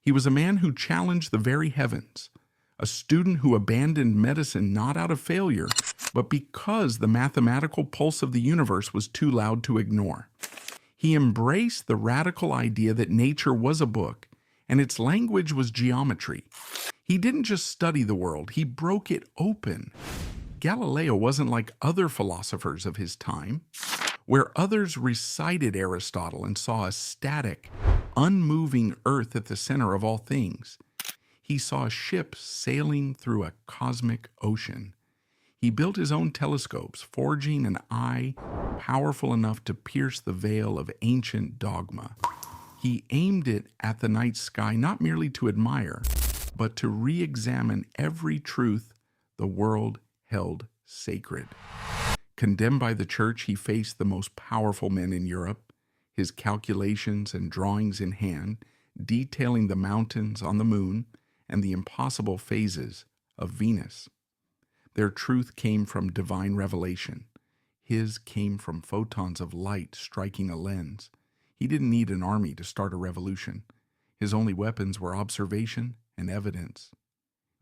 He was a man who challenged the very heavens, a student who abandoned medicine not out of failure, but because the mathematical pulse of the universe was too loud to ignore. He embraced the radical idea that nature was a book, and its language was geometry. He didn't just study the world, he broke it open. Galileo wasn't like other philosophers of his time, where others recited Aristotle and saw a static, unmoving earth at the center of all things. He saw a ship sailing through a cosmic ocean. He built his own telescopes, forging an eye powerful enough to pierce the veil of ancient dogma. He aimed it at the night sky not merely to admire, but to re-examine every truth the world held sacred. Condemned by the church, he faced the most powerful men in Europe, his calculations and drawings in hand, detailing the mountains on the moon and the impossible phases of Venus. Their truth came from divine revelation. His came from photons of light striking a lens. He didn't need an army to start a revolution. His only weapons were observation and evidence.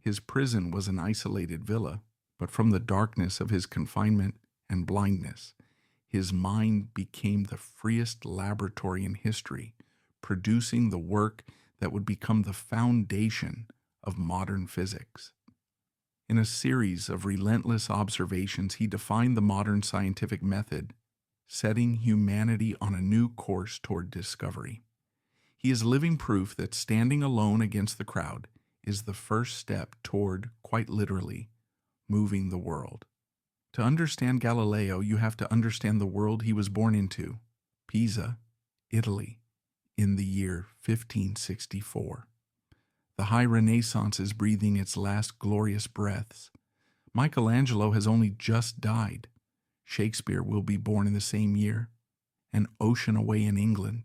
His prison was an isolated villa, but from the darkness of his confinement and blindness, his mind became the freest laboratory in history, producing the work that would become the foundation of modern physics. In a series of relentless observations, he defined the modern scientific method, setting humanity on a new course toward discovery. He is living proof that standing alone against the crowd is the first step toward, quite literally, moving the world. To understand Galileo, you have to understand the world he was born into, Pisa, Italy, in the year 1564. The high Renaissance is breathing its last glorious breaths. Michelangelo has only just died. Shakespeare will be born in the same year, an ocean away in England.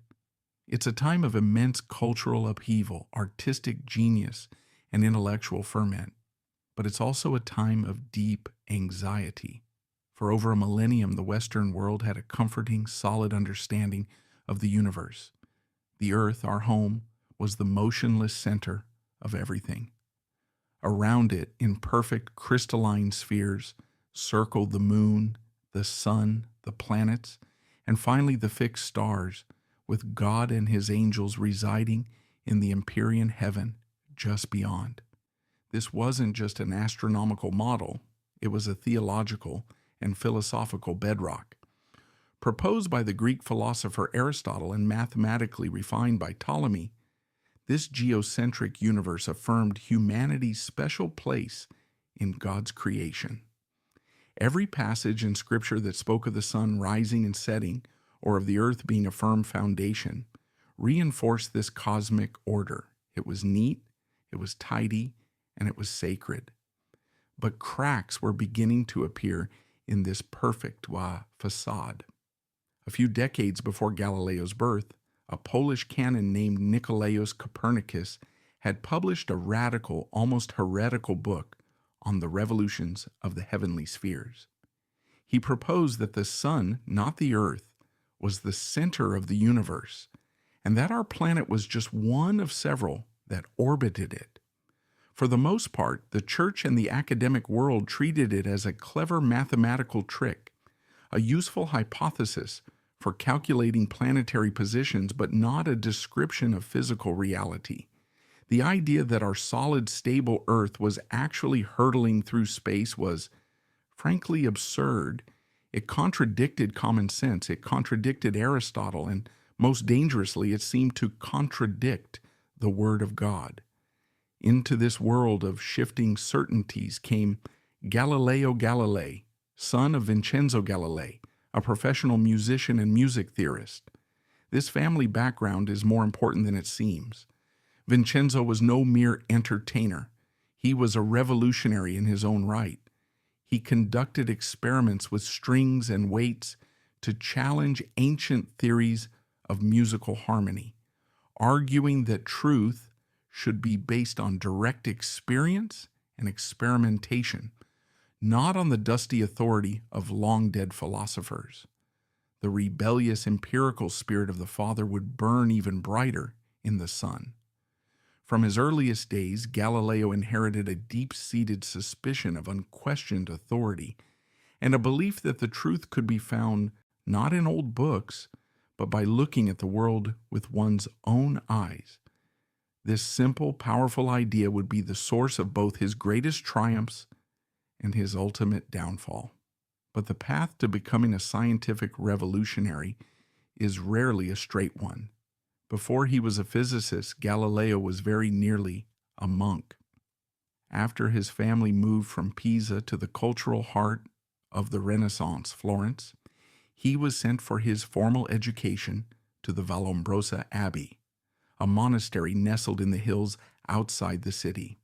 It's a time of immense cultural upheaval, artistic genius, and intellectual ferment. But it's also a time of deep anxiety. For over a millennium, the Western world had a comforting, solid understanding of the universe. The earth, our home, was the motionless center of everything. Around it, in perfect crystalline spheres, circled the moon, the sun, the planets, and finally the fixed stars, with God and his angels residing in the empyrean heaven just beyond. This wasn't just an astronomical model, it was a theological and philosophical bedrock. Proposed by the Greek philosopher Aristotle and mathematically refined by Ptolemy, this geocentric universe affirmed humanity's special place in God's creation. Every passage in Scripture that spoke of the sun rising and setting, or of the earth being a firm foundation, reinforced this cosmic order. It was neat, it was tidy, and it was sacred. But cracks were beginning to appear in this perfect facade. A few decades before Galileo's birth, a Polish canon named Nicolaus Copernicus had published a radical, almost heretical book on the revolutions of the heavenly spheres. He proposed that the sun, not the earth, was the center of the universe, and that our planet was just one of several that orbited it. For the most part, the church and the academic world treated it as a clever mathematical trick, a useful hypothesis for calculating planetary positions, but not a description of physical reality. The idea that our solid, stable Earth was actually hurtling through space was, frankly, absurd. It contradicted common sense, it contradicted Aristotle, and most dangerously, it seemed to contradict the Word of God. Into this world of shifting certainties came Galileo Galilei, son of Vincenzo Galilei, a professional musician and music theorist. This family background is more important than it seems. Vincenzo was no mere entertainer. He was a revolutionary in his own right. He conducted experiments with strings and weights to challenge ancient theories of musical harmony, arguing that truth should be based on direct experience and experimentation, not on the dusty authority of long-dead philosophers. The rebellious empirical spirit of the father would burn even brighter in the son. From his earliest days, Galileo inherited a deep-seated suspicion of unquestioned authority and a belief that the truth could be found not in old books, but by looking at the world with one's own eyes. This simple, powerful idea would be the source of both his greatest triumphs and his ultimate downfall. But the path to becoming a scientific revolutionary is rarely a straight one. Before he was a physicist, Galileo was very nearly a monk. After his family moved from Pisa to the cultural heart of the Renaissance, Florence, he was sent for his formal education to the Vallombrosa Abbey, a monastery nestled in the hills outside the city.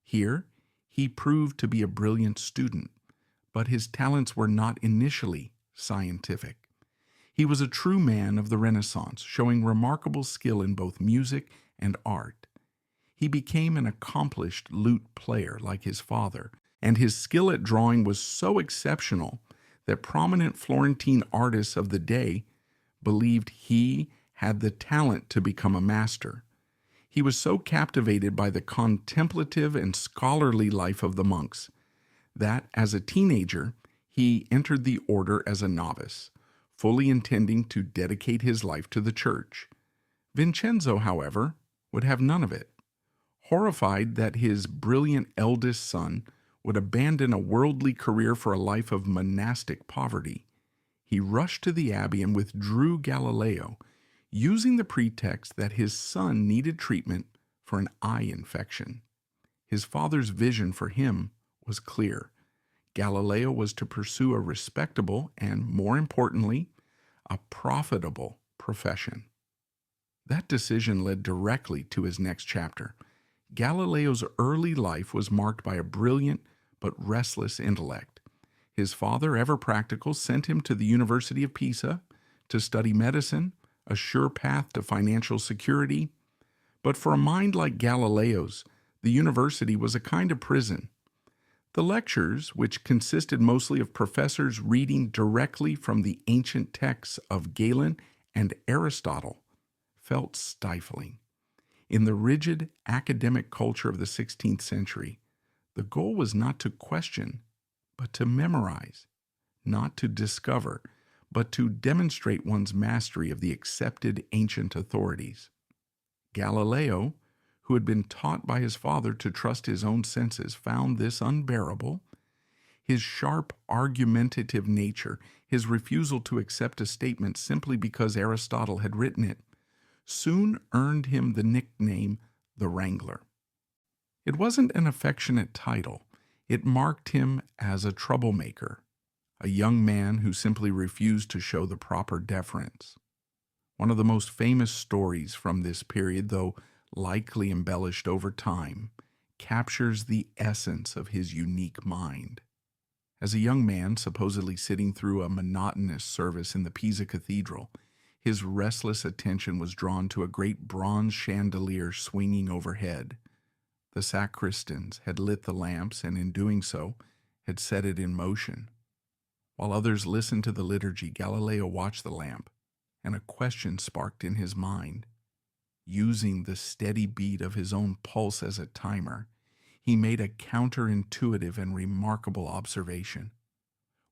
Here, he proved to be a brilliant student, but his talents were not initially scientific. He was a true man of the Renaissance, showing remarkable skill in both music and art. He became an accomplished lute player like his father, and his skill at drawing was so exceptional that prominent Florentine artists of the day believed he had the talent to become a master. He was so captivated by the contemplative and scholarly life of the monks that, as a teenager, he entered the order as a novice, fully intending to dedicate his life to the church. Vincenzo, however, would have none of it. Horrified that his brilliant eldest son would abandon a worldly career for a life of monastic poverty, he rushed to the abbey and withdrew Galileo, using the pretext that his son needed treatment for an eye infection. His father's vision for him was clear. Galileo was to pursue a respectable and, more importantly, a profitable profession. That decision led directly to his next chapter. Galileo's early life was marked by a brilliant but restless intellect. His father, ever practical, sent him to the University of Pisa to study medicine, a sure path to financial security. But for a mind like Galileo's, the university was a kind of prison. The lectures, which consisted mostly of professors reading directly from the ancient texts of Galen and Aristotle, felt stifling. In the rigid academic culture of the 16th century, the goal was not to question, but to memorize, not to discover, but to demonstrate one's mastery of the accepted ancient authorities. Galileo, who had been taught by his father to trust his own senses, found this unbearable. His sharp, argumentative nature, his refusal to accept a statement simply because Aristotle had written it, soon earned him the nickname the Wrangler. It wasn't an affectionate title. It marked him as a troublemaker, a young man who simply refused to show the proper deference. One of the most famous stories from this period, though likely embellished over time, captures the essence of his unique mind. As a young man, supposedly sitting through a monotonous service in the Pisa Cathedral, his restless attention was drawn to a great bronze chandelier swinging overhead. The sacristans had lit the lamps and, in doing so, had set it in motion. While others listened to the liturgy, Galileo watched the lamp, and a question sparked in his mind. Using the steady beat of his own pulse as a timer, he made a counterintuitive and remarkable observation.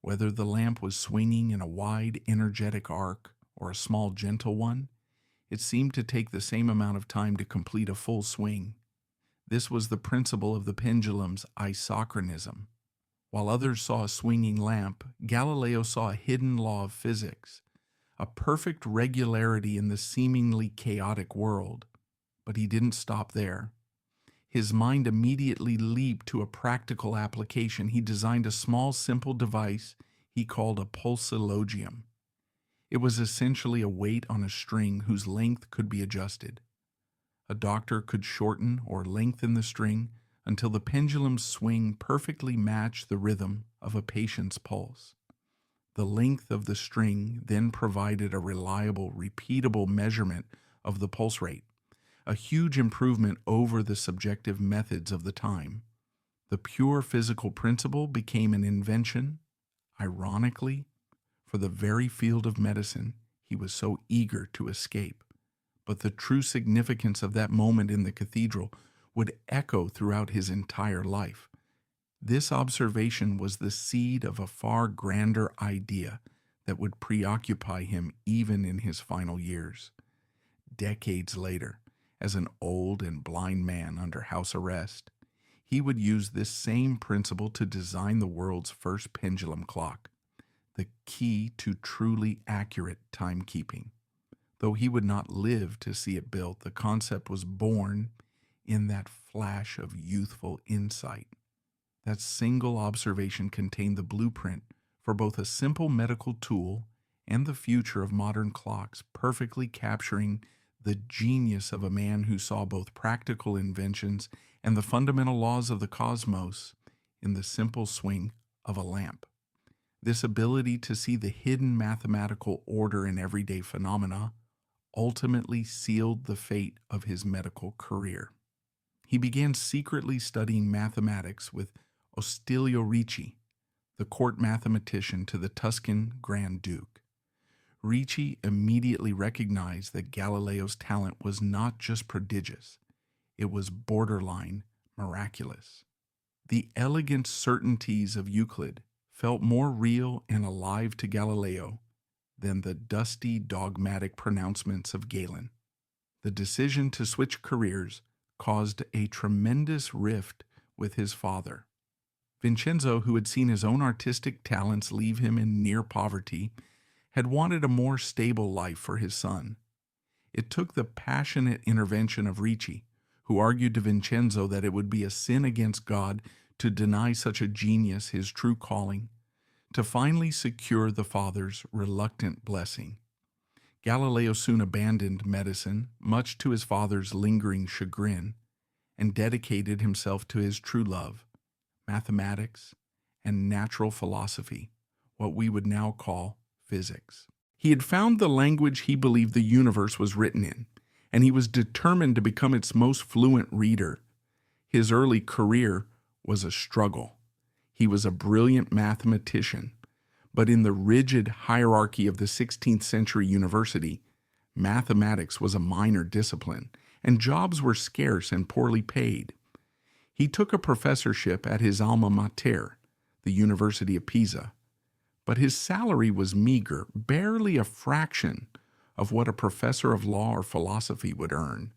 Whether the lamp was swinging in a wide, energetic arc or a small, gentle one, it seemed to take the same amount of time to complete a full swing. This was the principle of the pendulum's isochronism. While others saw a swinging lamp, Galileo saw a hidden law of physics, a perfect regularity in the seemingly chaotic world. But he didn't stop there. His mind immediately leaped to a practical application. He designed a small, simple device he called a pulsilogium. It was essentially a weight on a string whose length could be adjusted. A doctor could shorten or lengthen the string until the pendulum's swing perfectly matched the rhythm of a patient's pulse. The length of the string then provided a reliable, repeatable measurement of the pulse rate, a huge improvement over the subjective methods of the time. The pure physical principle became an invention, ironically, for the very field of medicine he was so eager to escape. but the true significance of that moment in the cathedral would echo throughout his entire life. This observation was the seed of a far grander idea that would preoccupy him even in his final years. Decades later, as an old and blind man under house arrest, he would use this same principle to design the world's first pendulum clock, the key to truly accurate timekeeping. Though he would not live to see it built, the concept was born in that flash of youthful insight. That single observation contained the blueprint for both a simple medical tool and the future of modern clocks, perfectly capturing the genius of a man who saw both practical inventions and the fundamental laws of the cosmos in the simple swing of a lamp. This ability to see the hidden mathematical order in everyday phenomena ultimately sealed the fate of his medical career. He began secretly studying mathematics with Ostilio Ricci, the court mathematician to the Tuscan Grand Duke. Ricci immediately recognized that Galileo's talent was not just prodigious, it was borderline miraculous. The elegant certainties of Euclid felt more real and alive to Galileo than the dusty, dogmatic pronouncements of Galen. The decision to switch careers caused a tremendous rift with his father. Vincenzo, who had seen his own artistic talents leave him in near poverty, had wanted a more stable life for his son. It took the passionate intervention of Ricci, who argued to Vincenzo that it would be a sin against God to deny such a genius his true calling, to finally secure the father's reluctant blessing. Galileo soon abandoned medicine, much to his father's lingering chagrin, and dedicated himself to his true love, mathematics and natural philosophy, what we would now call physics. He had found the language he believed the universe was written in, and he was determined to become its most fluent reader. His early career was a struggle. He was a brilliant mathematician, but in the rigid hierarchy of the 16th century university, mathematics was a minor discipline, and jobs were scarce and poorly paid. He took a professorship at his alma mater, the University of Pisa, but his salary was meager, barely a fraction of what a professor of law or philosophy would earn.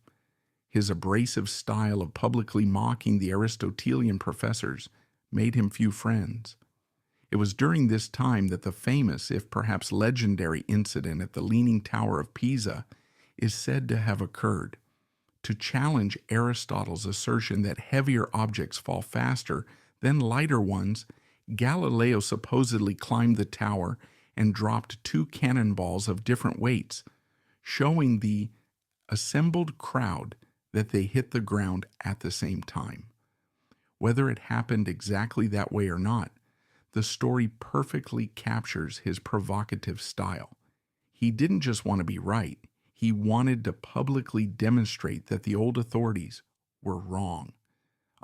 His abrasive style of publicly mocking the Aristotelian professors made him few friends. It was during this time that the famous, if perhaps legendary, incident at the Leaning Tower of Pisa is said to have occurred, to challenge Aristotle's assertion that heavier objects fall faster than lighter ones. Galileo supposedly climbed the tower and dropped 2 cannonballs of different weights, showing the assembled crowd that they hit the ground at the same time. Whether it happened exactly that way or not, the story perfectly captures his provocative style. He didn't just want to be right, he wanted to publicly demonstrate that the old authorities were wrong.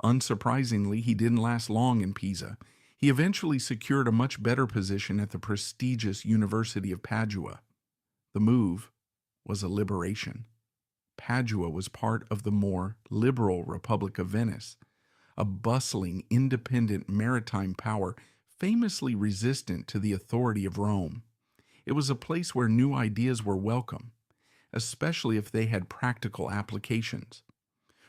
Unsurprisingly, he didn't last long in Pisa. He eventually secured a much better position at the prestigious University of Padua. The move was a liberation. Padua was part of the more liberal Republic of Venice, a bustling, independent maritime power famously resistant to the authority of Rome. It was a place where new ideas were welcome, especially if they had practical applications.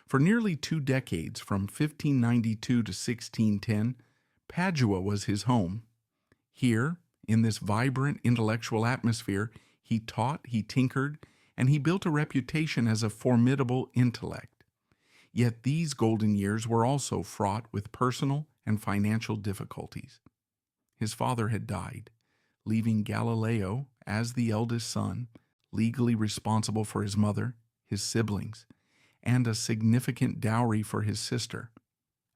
For nearly 2 decades, from 1592 to 1610, Padua was his home. Here, in this vibrant intellectual atmosphere, he taught, he tinkered, and he built a reputation as a formidable intellect. Yet these golden years were also fraught with personal and financial difficulties. His father had died, leaving Galileo, as the eldest son, legally responsible for his mother, his siblings, and a significant dowry for his sister,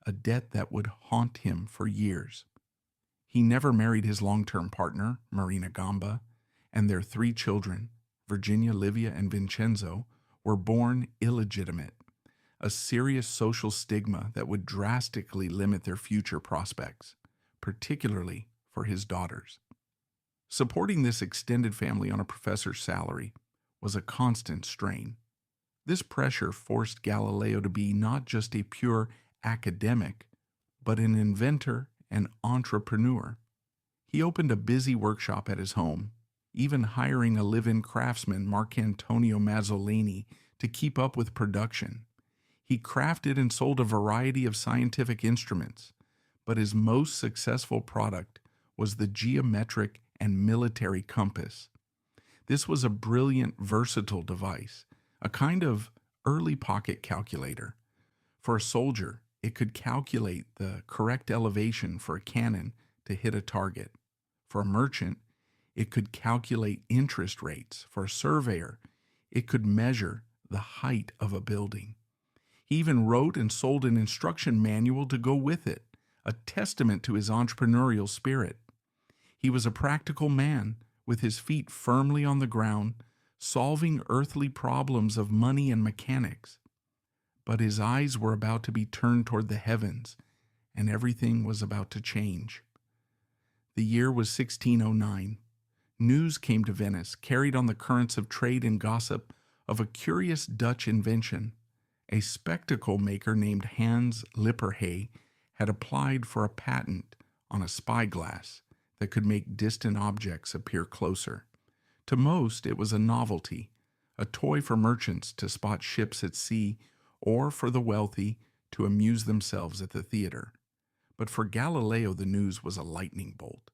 a debt that would haunt him for years. He never married his long-term partner, Marina Gamba, and their 3 children, Virginia, Livia, and Vincenzo, were born illegitimate, a serious social stigma that would drastically limit their future prospects, particularly for his daughters. Supporting this extended family on a professor's salary was a constant strain. This pressure forced Galileo to be not just a pure academic, but an inventor and entrepreneur. He opened a busy workshop at his home, even hiring a live-in craftsman, Marcantonio Mazzolini, to keep up with production. He crafted and sold a variety of scientific instruments, but his most successful product was the geometric and military compass. This was a brilliant, versatile device, a kind of early pocket calculator. For a soldier, it could calculate the correct elevation for a cannon to hit a target. For a merchant, it could calculate interest rates. For a surveyor, it could measure the height of a building. He even wrote and sold an instruction manual to go with it, a testament to his entrepreneurial spirit. He was a practical man, with his feet firmly on the ground, solving earthly problems of money and mechanics. But his eyes were about to be turned toward the heavens, and everything was about to change. The year was 1609. News came to Venice, carried on the currents of trade and gossip, of a curious Dutch invention. A spectacle maker named Hans Lippershey had applied for a patent on a spyglass that could make distant objects appear closer. To most, it was a novelty, a toy for merchants to spot ships at sea, or for the wealthy to amuse themselves at the theater. But for Galileo, the news was a lightning bolt.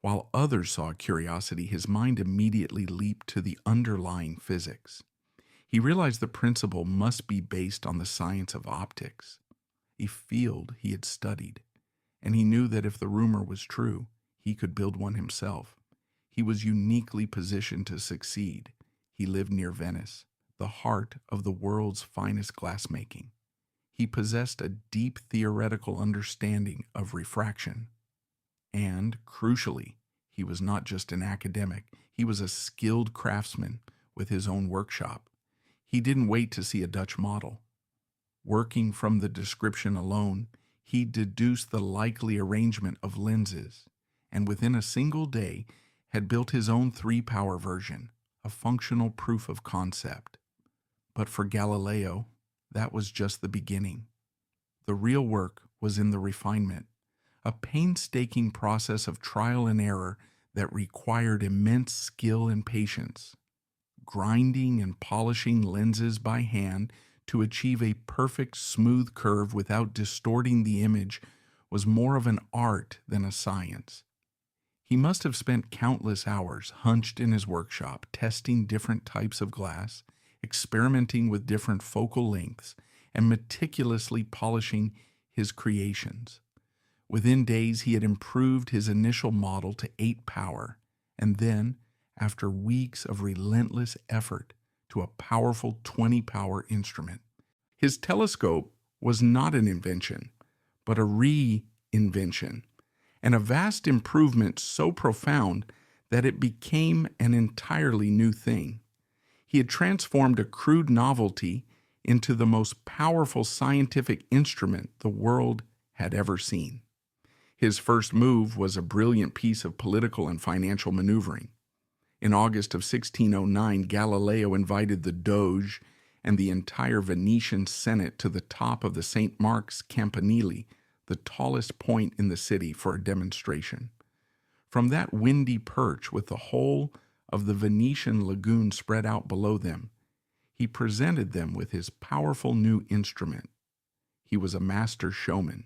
While others saw curiosity, his mind immediately leaped to the underlying physics. He realized the principle must be based on the science of optics, a field he had studied, and he knew that if the rumor was true, he could build one himself. He was uniquely positioned to succeed. He lived near Venice, the heart of the world's finest glassmaking. He possessed a deep theoretical understanding of refraction. And, crucially, he was not just an academic, he was a skilled craftsman with his own workshop. He didn't wait to see a Dutch model. Working from the description alone, he deduced the likely arrangement of lenses, and within a single day had built his own 3-power version, a functional proof of concept. But for Galileo, that was just the beginning. The real work was in the refinement, a painstaking process of trial and error that required immense skill and patience. Grinding and polishing lenses by hand to achieve a perfect smooth curve without distorting the image was more of an art than a science. He must have spent countless hours hunched in his workshop, testing different types of glass, experimenting with different focal lengths, and meticulously polishing his creations. Within days, he had improved his initial model to 8-power, and then, after weeks of relentless effort, to a powerful 20-power instrument. His telescope was not an invention, but a reinvention, and a vast improvement so profound that it became an entirely new thing. He had transformed a crude novelty into the most powerful scientific instrument the world had ever seen. His first move was a brilliant piece of political and financial maneuvering. In August of 1609, Galileo invited the Doge and the entire Venetian Senate to the top of the St. Mark's Campanile, the tallest point in the city, for a demonstration. From that windy perch, with the whole of the Venetian lagoon spread out below them, he presented them with his powerful new instrument. He was a master showman.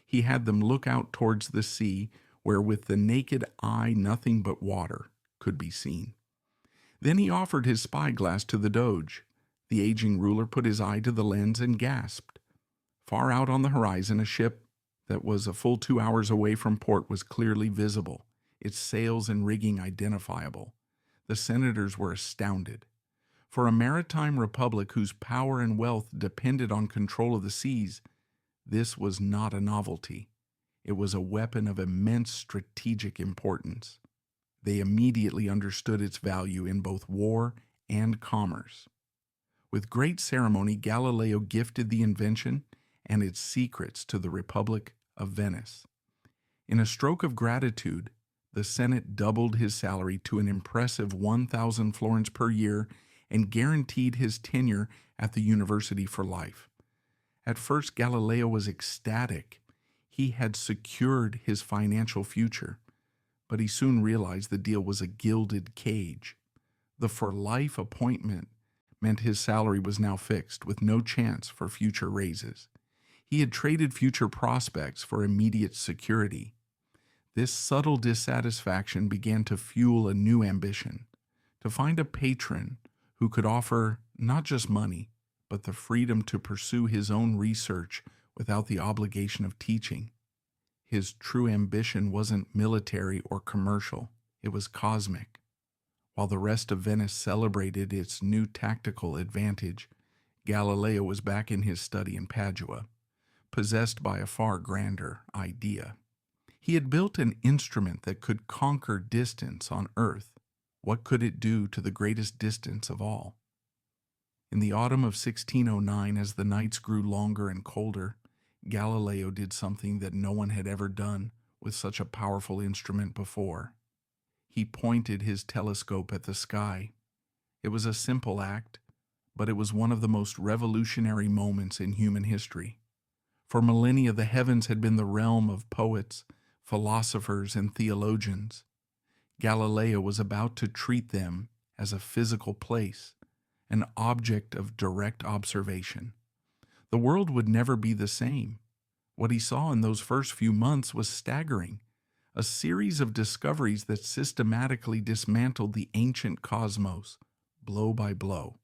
He had them look out towards the sea, where with the naked eye nothing but water could be seen. Then he offered his spyglass to the Doge. The aging ruler put his eye to the lens and gasped. Far out on the horizon, a ship that was a full 2 hours away from port was clearly visible, its sails and rigging identifiable. The senators were astounded. For a maritime republic whose power and wealth depended on control of the seas, this was not a novelty. It was a weapon of immense strategic importance. They immediately understood its value in both war and commerce. With great ceremony, Galileo gifted the invention and its secrets to the Republic of Venice. In a stroke of gratitude, the Senate doubled his salary to an impressive 1,000 florins per year and guaranteed his tenure at the university for life. At first, Galileo was ecstatic. He had secured his financial future, but he soon realized the deal was a gilded cage. The for-life appointment meant his salary was now fixed, with no chance for future raises. He had traded future prospects for immediate security. This subtle dissatisfaction began to fuel a new ambition: to find a patron who could offer not just money, but the freedom to pursue his own research without the obligation of teaching. His true ambition wasn't military or commercial, it was cosmic. While the rest of Venice celebrated its new tactical advantage, Galileo was back in his study in Padua, possessed by a far grander idea. He had built an instrument that could conquer distance on Earth. What could it do to the greatest distance of all? In the autumn of 1609, as the nights grew longer and colder, Galileo did something that no one had ever done with such a powerful instrument before. He pointed his telescope at the sky. It was a simple act, but it was one of the most revolutionary moments in human history. For millennia, the heavens had been the realm of poets, philosophers, and theologians. Galileo was about to treat them as a physical place, an object of direct observation. The world would never be the same. What he saw in those first few months was staggering, a series of discoveries that systematically dismantled the ancient cosmos, blow by blow.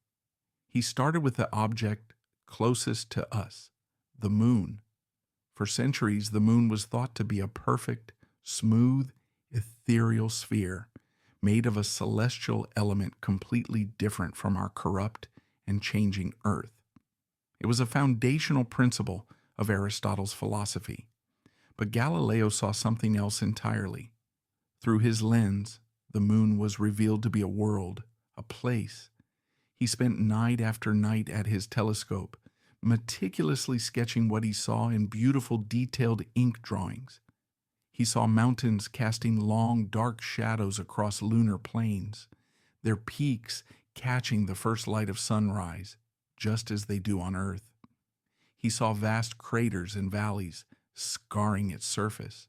He started with the object closest to us, the moon. For centuries, the moon was thought to be a perfect, smooth, ethereal sphere made of a celestial element completely different from our corrupt and changing Earth. It was a foundational principle of Aristotle's philosophy. But Galileo saw something else entirely. Through his lens, the moon was revealed to be a world, a place. He spent night after night at his telescope, meticulously sketching what he saw in beautiful, detailed ink drawings. He saw mountains casting long, dark shadows across lunar plains, their peaks catching the first light of sunrise, just as they do on Earth. He saw vast craters and valleys scarring its surface.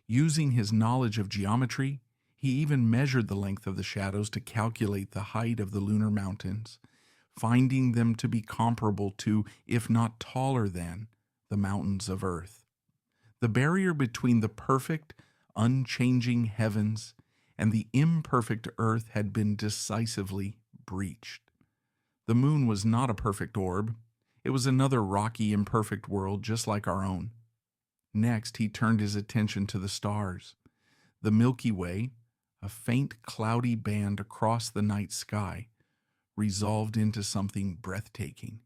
Using his knowledge of geometry, he even measured the length of the shadows to calculate the height of the lunar mountains, finding them to be comparable to, if not taller than, the mountains of Earth. The barrier between the perfect, unchanging heavens and the imperfect Earth had been decisively breached. The moon was not a perfect orb. It was another rocky, imperfect world just like our own. Next, he turned his attention to the stars. The Milky Way, a faint cloudy band across the night sky, resolved into something breathtaking.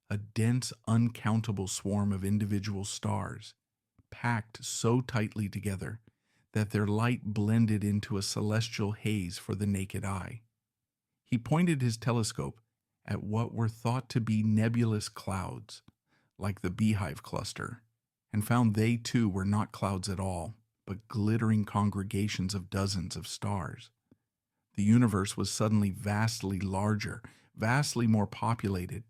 A dense, uncountable swarm of individual stars, packed so tightly together that their light blended into a celestial haze for the naked eye. He pointed his telescope at what were thought to be nebulous clouds, like the Beehive Cluster, and found they too were not clouds at all, but glittering congregations of dozens of stars. The universe was suddenly vastly larger, vastly more populated,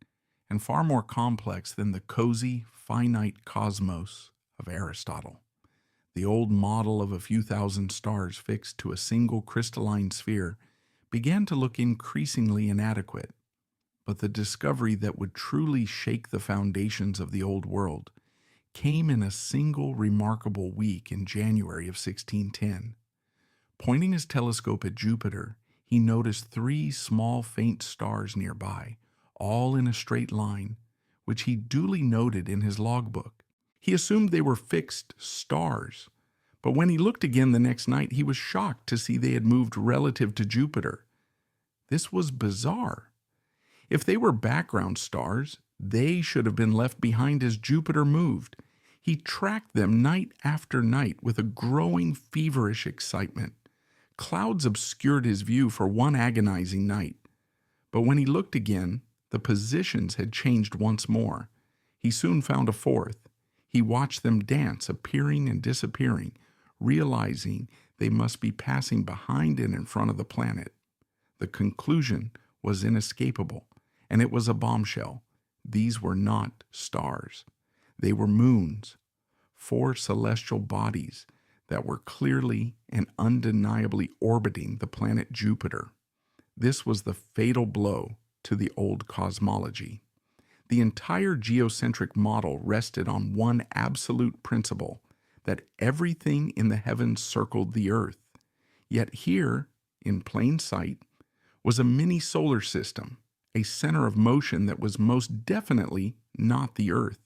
and far more complex than the cozy, finite cosmos of Aristotle. The old model of a few thousand stars fixed to a single crystalline sphere began to look increasingly inadequate. But the discovery that would truly shake the foundations of the old world came in a single remarkable week in January of 1610. Pointing his telescope at Jupiter, he noticed 3 small faint stars nearby, all in a straight line, which he duly noted in his logbook. He assumed they were fixed stars, but when he looked again the next night, he was shocked to see they had moved relative to Jupiter. This was bizarre. If they were background stars, they should have been left behind as Jupiter moved. He tracked them night after night with a growing feverish excitement. Clouds obscured his view for one agonizing night. But when he looked again, the positions had changed once more. He soon found a fourth. He watched them dance, appearing and disappearing, realizing they must be passing behind and in front of the planet. The conclusion was inescapable, and it was a bombshell. These were not stars. They were moons, 4 celestial bodies that were clearly and undeniably orbiting the planet Jupiter. This was the fatal blow to the old cosmology. The entire geocentric model rested on one absolute principle, that everything in the heavens circled the Earth. Yet here, in plain sight, was a mini solar system, a center of motion that was most definitely not the Earth.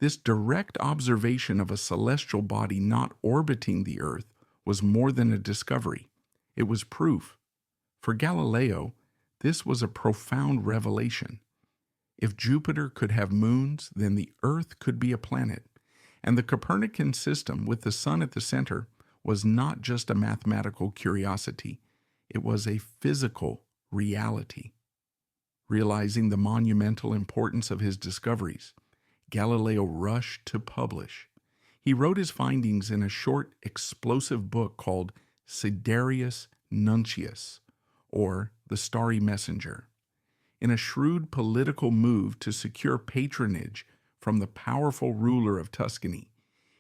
This direct observation of a celestial body not orbiting the Earth was more than a discovery. It was proof. For Galileo, this was a profound revelation. If Jupiter could have moons, then the Earth could be a planet. And the Copernican system, with the sun at the center, was not just a mathematical curiosity. It was a physical reality. Realizing the monumental importance of his discoveries, Galileo rushed to publish. He wrote his findings in a short, explosive book called Sidereus Nuncius, or The Starry Messenger. In a shrewd political move to secure patronage from the powerful ruler of Tuscany,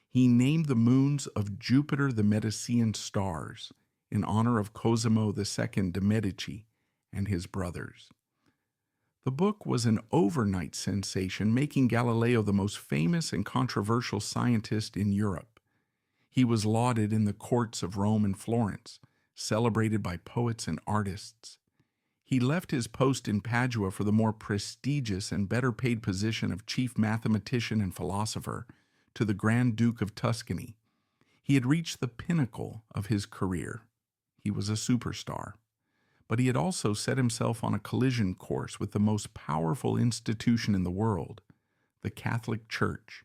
he named the moons of Jupiter the Medicean stars in honor of Cosimo II de' Medici and his brothers. The book was an overnight sensation, making Galileo the most famous and controversial scientist in Europe. He was lauded in the courts of Rome and Florence, celebrated by poets and artists. He left his post in Padua for the more prestigious and better paid position of chief mathematician and philosopher to the Grand Duke of Tuscany. He had reached the pinnacle of his career. He was a superstar. But he had also set himself on a collision course with the most powerful institution in the world, the Catholic Church.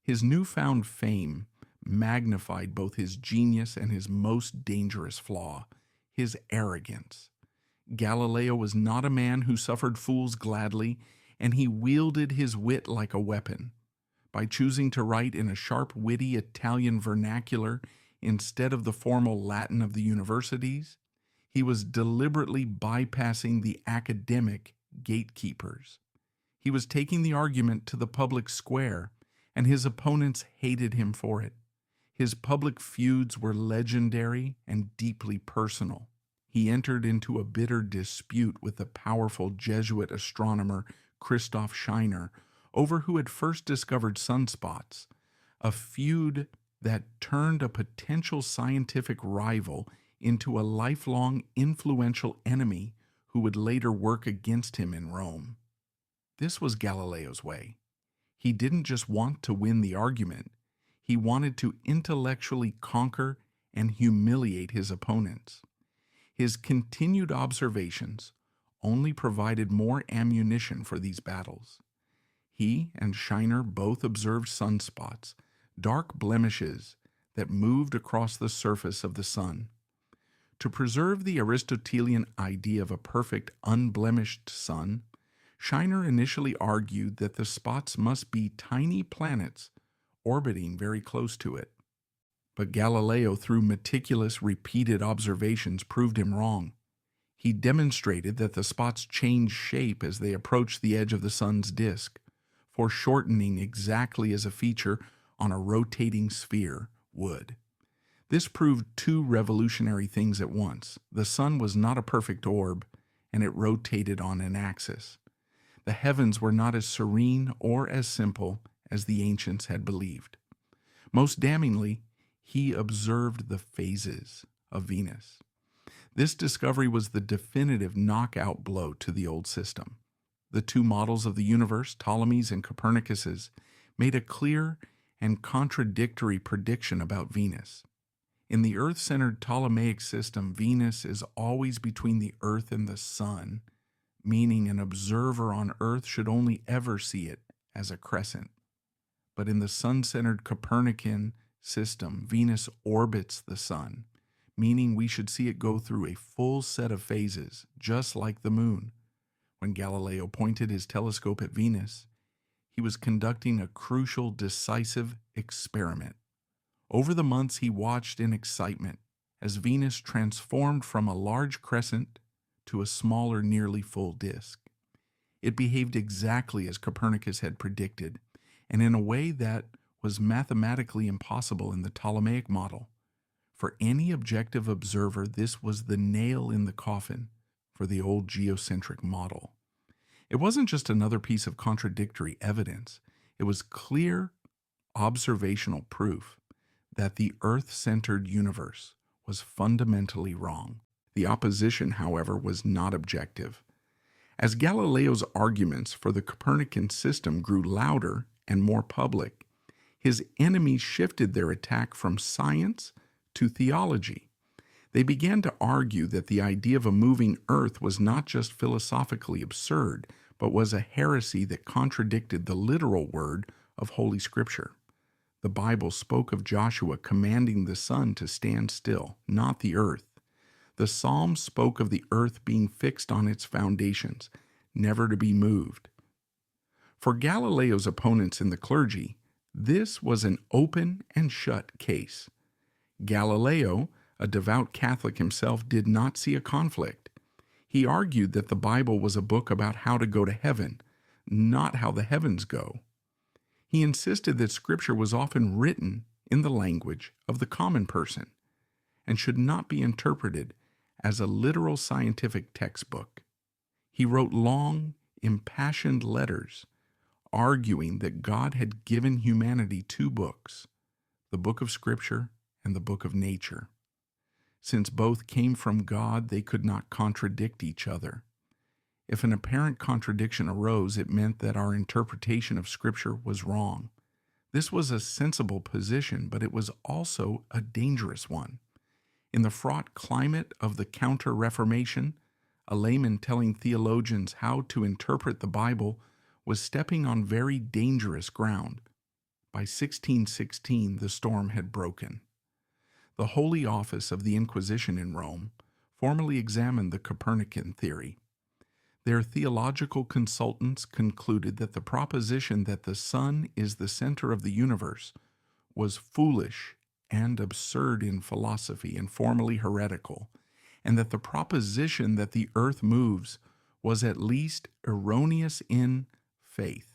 His newfound fame magnified both his genius and his most dangerous flaw, his arrogance. Galileo was not a man who suffered fools gladly, and he wielded his wit like a weapon. By choosing to write in a sharp, witty Italian vernacular instead of the formal Latin of the universities, he was deliberately bypassing the academic gatekeepers. He was taking the argument to the public square, and his opponents hated him for it. His public feuds were legendary and deeply personal. He entered into a bitter dispute with the powerful Jesuit astronomer Christoph Scheiner over who had first discovered sunspots, a feud that turned a potential scientific rival into a lifelong influential enemy who would later work against him in Rome. This was Galileo's way. He didn't just want to win the argument, he wanted to intellectually conquer and humiliate his opponents. His continued observations only provided more ammunition for these battles. He and Scheiner both observed sunspots, dark blemishes that moved across the surface of the sun. To preserve the Aristotelian idea of a perfect, unblemished sun, Scheiner initially argued that the spots must be tiny planets orbiting very close to it. But Galileo, through meticulous, repeated observations, proved him wrong. He demonstrated that the spots change shape as they approach the edge of the sun's disk, foreshortening exactly as a feature on a rotating sphere would. This proved two revolutionary things at once. The sun was not a perfect orb, and it rotated on an axis. The heavens were not as serene or as simple as the ancients had believed. Most damningly, he observed the phases of Venus. This discovery was the definitive knockout blow to the old system. The two models of the universe, Ptolemy's and Copernicus's, made a clear and contradictory prediction about Venus. In the Earth-centered Ptolemaic system, Venus is always between the Earth and the Sun, meaning an observer on Earth should only ever see it as a crescent. But in the Sun-centered Copernican system, Venus orbits the Sun, meaning we should see it go through a full set of phases, just like the Moon. When Galileo pointed his telescope at Venus, he was conducting a crucial, decisive experiment. Over the months, he watched in excitement as Venus transformed from a large crescent to a smaller, nearly full disk. It behaved exactly as Copernicus had predicted, and in a way that was mathematically impossible in the Ptolemaic model. For any objective observer, this was the nail in the coffin for the old geocentric model. It wasn't just another piece of contradictory evidence. It was clear observational proof that the Earth-centered universe was fundamentally wrong. The opposition, however, was not objective. As Galileo's arguments for the Copernican system grew louder and more public, his enemies shifted their attack from science to theology. They began to argue that the idea of a moving Earth was not just philosophically absurd, but was a heresy that contradicted the literal word of Holy Scripture. The Bible spoke of Joshua commanding the sun to stand still, not the earth. The Psalms spoke of the earth being fixed on its foundations, never to be moved. For Galileo's opponents in the clergy, this was an open and shut case. Galileo, a devout Catholic himself, did not see a conflict. He argued that the Bible was a book about how to go to heaven, not how the heavens go. He insisted that Scripture was often written in the language of the common person and should not be interpreted as a literal scientific textbook. He wrote long, impassioned letters arguing that God had given humanity two books, the book of Scripture and the book of nature. Since both came from God, they could not contradict each other. If an apparent contradiction arose, it meant that our interpretation of Scripture was wrong. This was a sensible position, but it was also a dangerous one. In the fraught climate of the Counter-Reformation, a layman telling theologians how to interpret the Bible was stepping on very dangerous ground. By 1616, the storm had broken. The Holy Office of the Inquisition in Rome formally examined the Copernican theory. Their theological consultants concluded that the proposition that the sun is the center of the universe was foolish and absurd in philosophy and formally heretical, and that the proposition that the earth moves was at least erroneous in faith.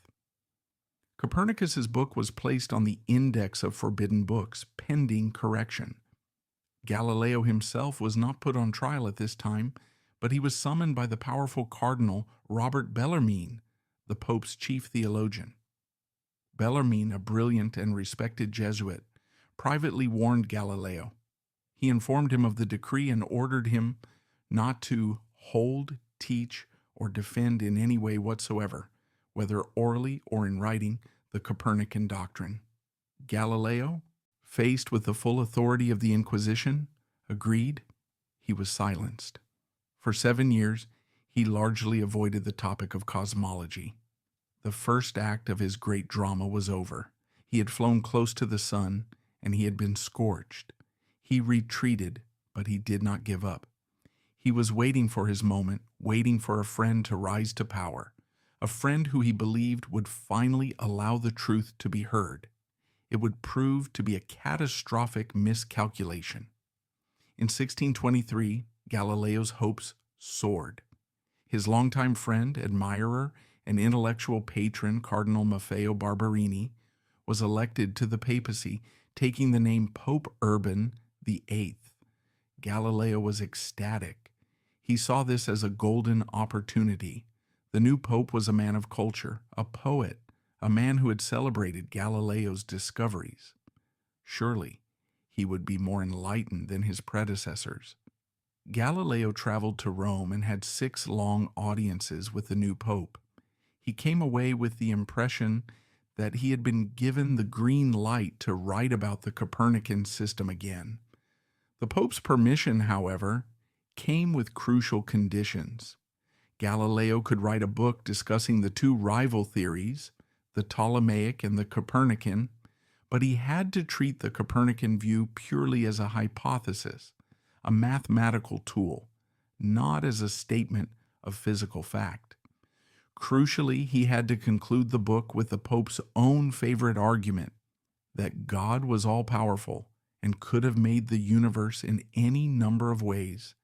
Copernicus's book was placed on the index of forbidden books, pending correction. Galileo himself was not put on trial at this time, but he was summoned by the powerful Cardinal Robert Bellarmine, the Pope's chief theologian. Bellarmine, a brilliant and respected Jesuit, privately warned Galileo. He informed him of the decree and ordered him not to hold, teach, or defend in any way whatsoever, whether orally or in writing, the Copernican doctrine. Galileo, faced with the full authority of the Inquisition, agreed. He was silenced. For 7 years, he largely avoided the topic of cosmology. The first act of his great drama was over. He had flown close to the sun, and he had been scorched. He retreated, but he did not give up. He was waiting for his moment, waiting for a friend to rise to power, a friend who he believed would finally allow the truth to be heard. It would prove to be a catastrophic miscalculation. In 1623, Galileo's hopes soared. His longtime friend, admirer, and intellectual patron, Cardinal Maffeo Barberini, was elected to the papacy, taking the name Pope Urban VIII. Galileo was ecstatic. He saw this as a golden opportunity. The new pope was a man of culture, a poet, a man who had celebrated Galileo's discoveries. Surely, he would be more enlightened than his predecessors. Galileo traveled to Rome and had 6 long audiences with the new pope. He came away with the impression that he had been given the green light to write about the Copernican system again. The pope's permission, however, came with crucial conditions. Galileo could write a book discussing the two rival theories, the Ptolemaic and the Copernican, but he had to treat the Copernican view purely as a hypothesis, a mathematical tool, not as a statement of physical fact. Crucially, he had to conclude the book with the Pope's own favorite argument, that God was all-powerful and could have made the universe in any number of ways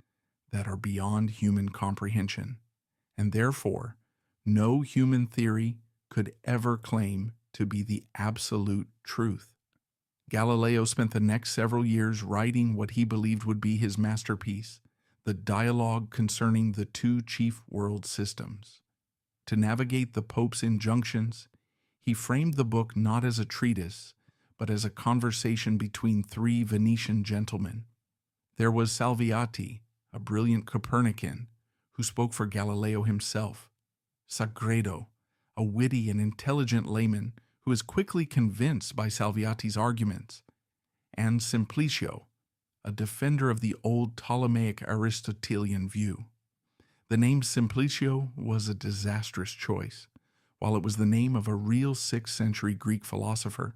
that are beyond human comprehension, and therefore no human theory could ever claim to be the absolute truth. Galileo spent the next several years writing what he believed would be his masterpiece, the dialogue concerning the two chief world systems. To navigate the Pope's injunctions, he framed the book not as a treatise, but as a conversation between three Venetian gentlemen. There was Salviati, a brilliant Copernican, who spoke for Galileo himself; Sagredo, a witty and intelligent layman who was quickly convinced by Salviati's arguments; and Simplicio, a defender of the old Ptolemaic Aristotelian view. The name Simplicio was a disastrous choice. While it was the name of a real 6th century Greek philosopher,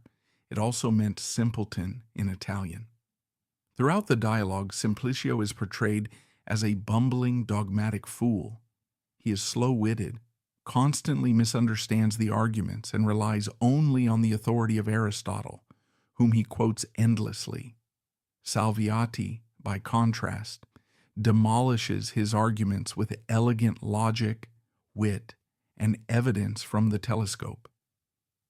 it also meant simpleton in Italian. Throughout the dialogue, Simplicio is portrayed as a bumbling, dogmatic fool. He is slow-witted, constantly misunderstands the arguments, and relies only on the authority of Aristotle, whom he quotes endlessly. Salviati, by contrast, demolishes his arguments with elegant logic, wit, and evidence from the telescope.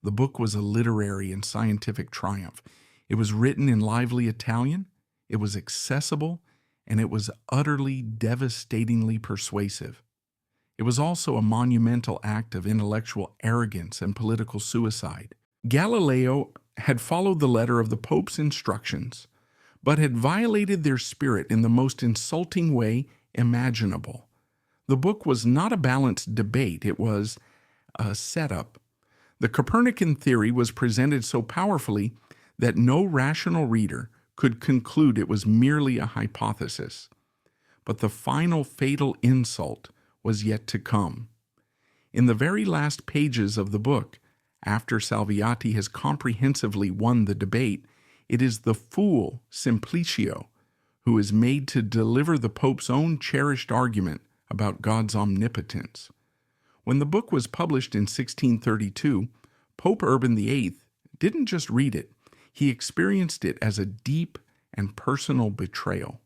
The book was a literary and scientific triumph. It was written in lively Italian, it was accessible, and it was utterly, devastatingly persuasive. It was also a monumental act of intellectual arrogance and political suicide. Galileo had followed the letter of the Pope's instructions, but had violated their spirit in the most insulting way imaginable. The book was not a balanced debate, it was a setup. The Copernican theory was presented so powerfully that no rational reader could conclude it was merely a hypothesis. But the final fatal insult was yet to come. In the very last pages of the book, after Salviati has comprehensively won the debate, it is the fool Simplicio who is made to deliver the Pope's own cherished argument about God's omnipotence. When the book was published in 1632, Pope Urban VIII didn't just read it, he experienced it as a deep and personal betrayal.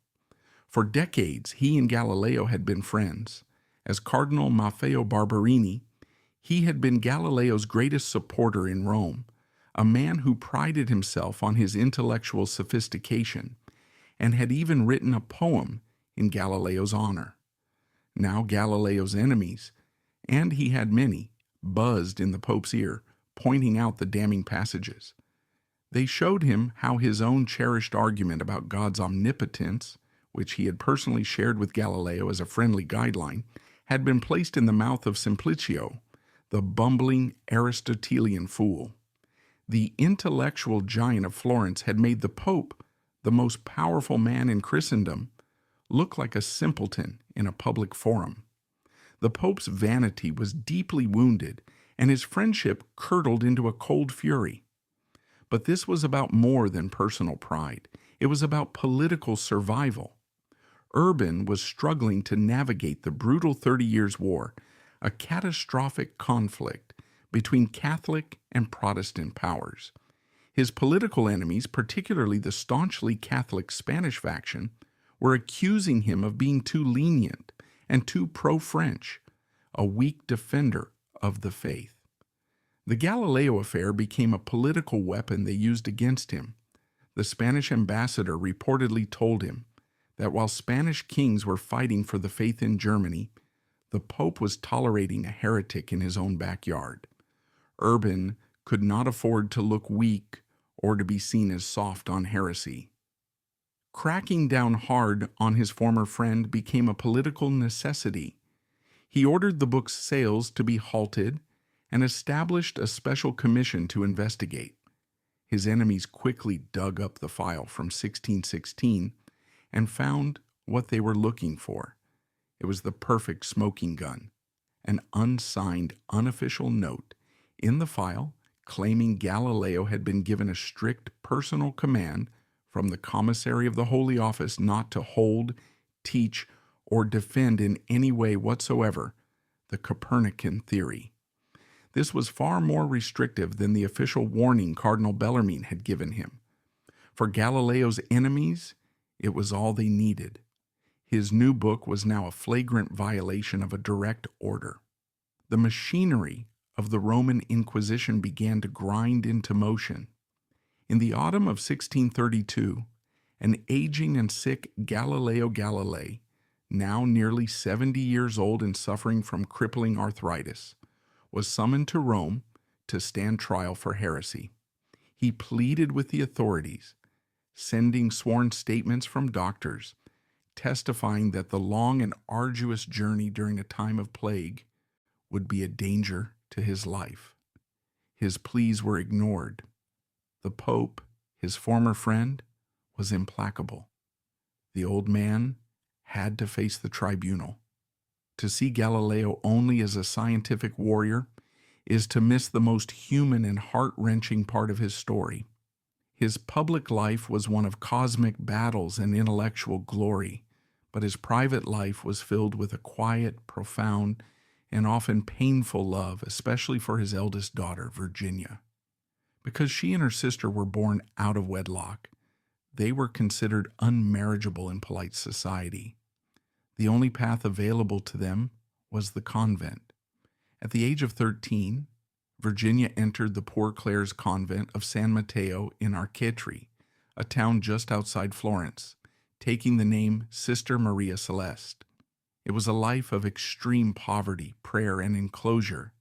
For decades, he and Galileo had been friends. As Cardinal Maffeo Barberini, he had been Galileo's greatest supporter in Rome, a man who prided himself on his intellectual sophistication, and had even written a poem in Galileo's honor. Now Galileo's enemies, and he had many, buzzed in the Pope's ear, pointing out the damning passages. They showed him how his own cherished argument about God's omnipotence, which he had personally shared with Galileo as a friendly guideline, had been placed in the mouth of Simplicio, the bumbling Aristotelian fool. The intellectual giant of Florence had made the Pope, the most powerful man in Christendom, look like a simpleton in a public forum. The Pope's vanity was deeply wounded, and his friendship curdled into a cold fury. But this was about more than personal pride. It was about political survival. Urban was struggling to navigate the brutal 30 Years' War, a catastrophic conflict between Catholic and Protestant powers. His political enemies, particularly the staunchly Catholic Spanish faction, were accusing him of being too lenient and too pro-French, a weak defender of the faith. The Galileo affair became a political weapon they used against him. The Spanish ambassador reportedly told him that while Spanish kings were fighting for the faith in Germany, the Pope was tolerating a heretic in his own backyard. Urban could not afford to look weak or to be seen as soft on heresy. Cracking down hard on his former friend became a political necessity. He ordered the book's sales to be halted and established a special commission to investigate. His enemies quickly dug up the file from 1616 and found what they were looking for. It was the perfect smoking gun, an unsigned, unofficial note in the file claiming Galileo had been given a strict personal command from the commissary of the Holy Office not to hold, teach, or defend in any way whatsoever the Copernican theory. This was far more restrictive than the official warning Cardinal Bellarmine had given him. For Galileo's enemies, it was all they needed. His new book was now a flagrant violation of a direct order. The machinery of the Roman Inquisition began to grind into motion. In the autumn of 1632, an aging and sick Galileo Galilei, now nearly 70 years old and suffering from crippling arthritis, was summoned to Rome to stand trial for heresy. He pleaded with the authorities, sending sworn statements from doctors, testifying that the long and arduous journey during a time of plague would be a danger to his life. His pleas were ignored. The Pope, his former friend, was implacable. The old man had to face the tribunal. To see Galileo only as a scientific warrior is to miss the most human and heart-wrenching part of his story. His public life was one of cosmic battles and intellectual glory, but his private life was filled with a quiet, profound, and often painful love, especially for his eldest daughter, Virginia. Because she and her sister were born out of wedlock, they were considered unmarriageable in polite society. The only path available to them was the convent. At the age of 13, Virginia entered the Poor Clares Convent of San Matteo in Arcetri, a town just outside Florence, taking the name Sister Maria Celeste. It was a life of extreme poverty, prayer, and enclosure.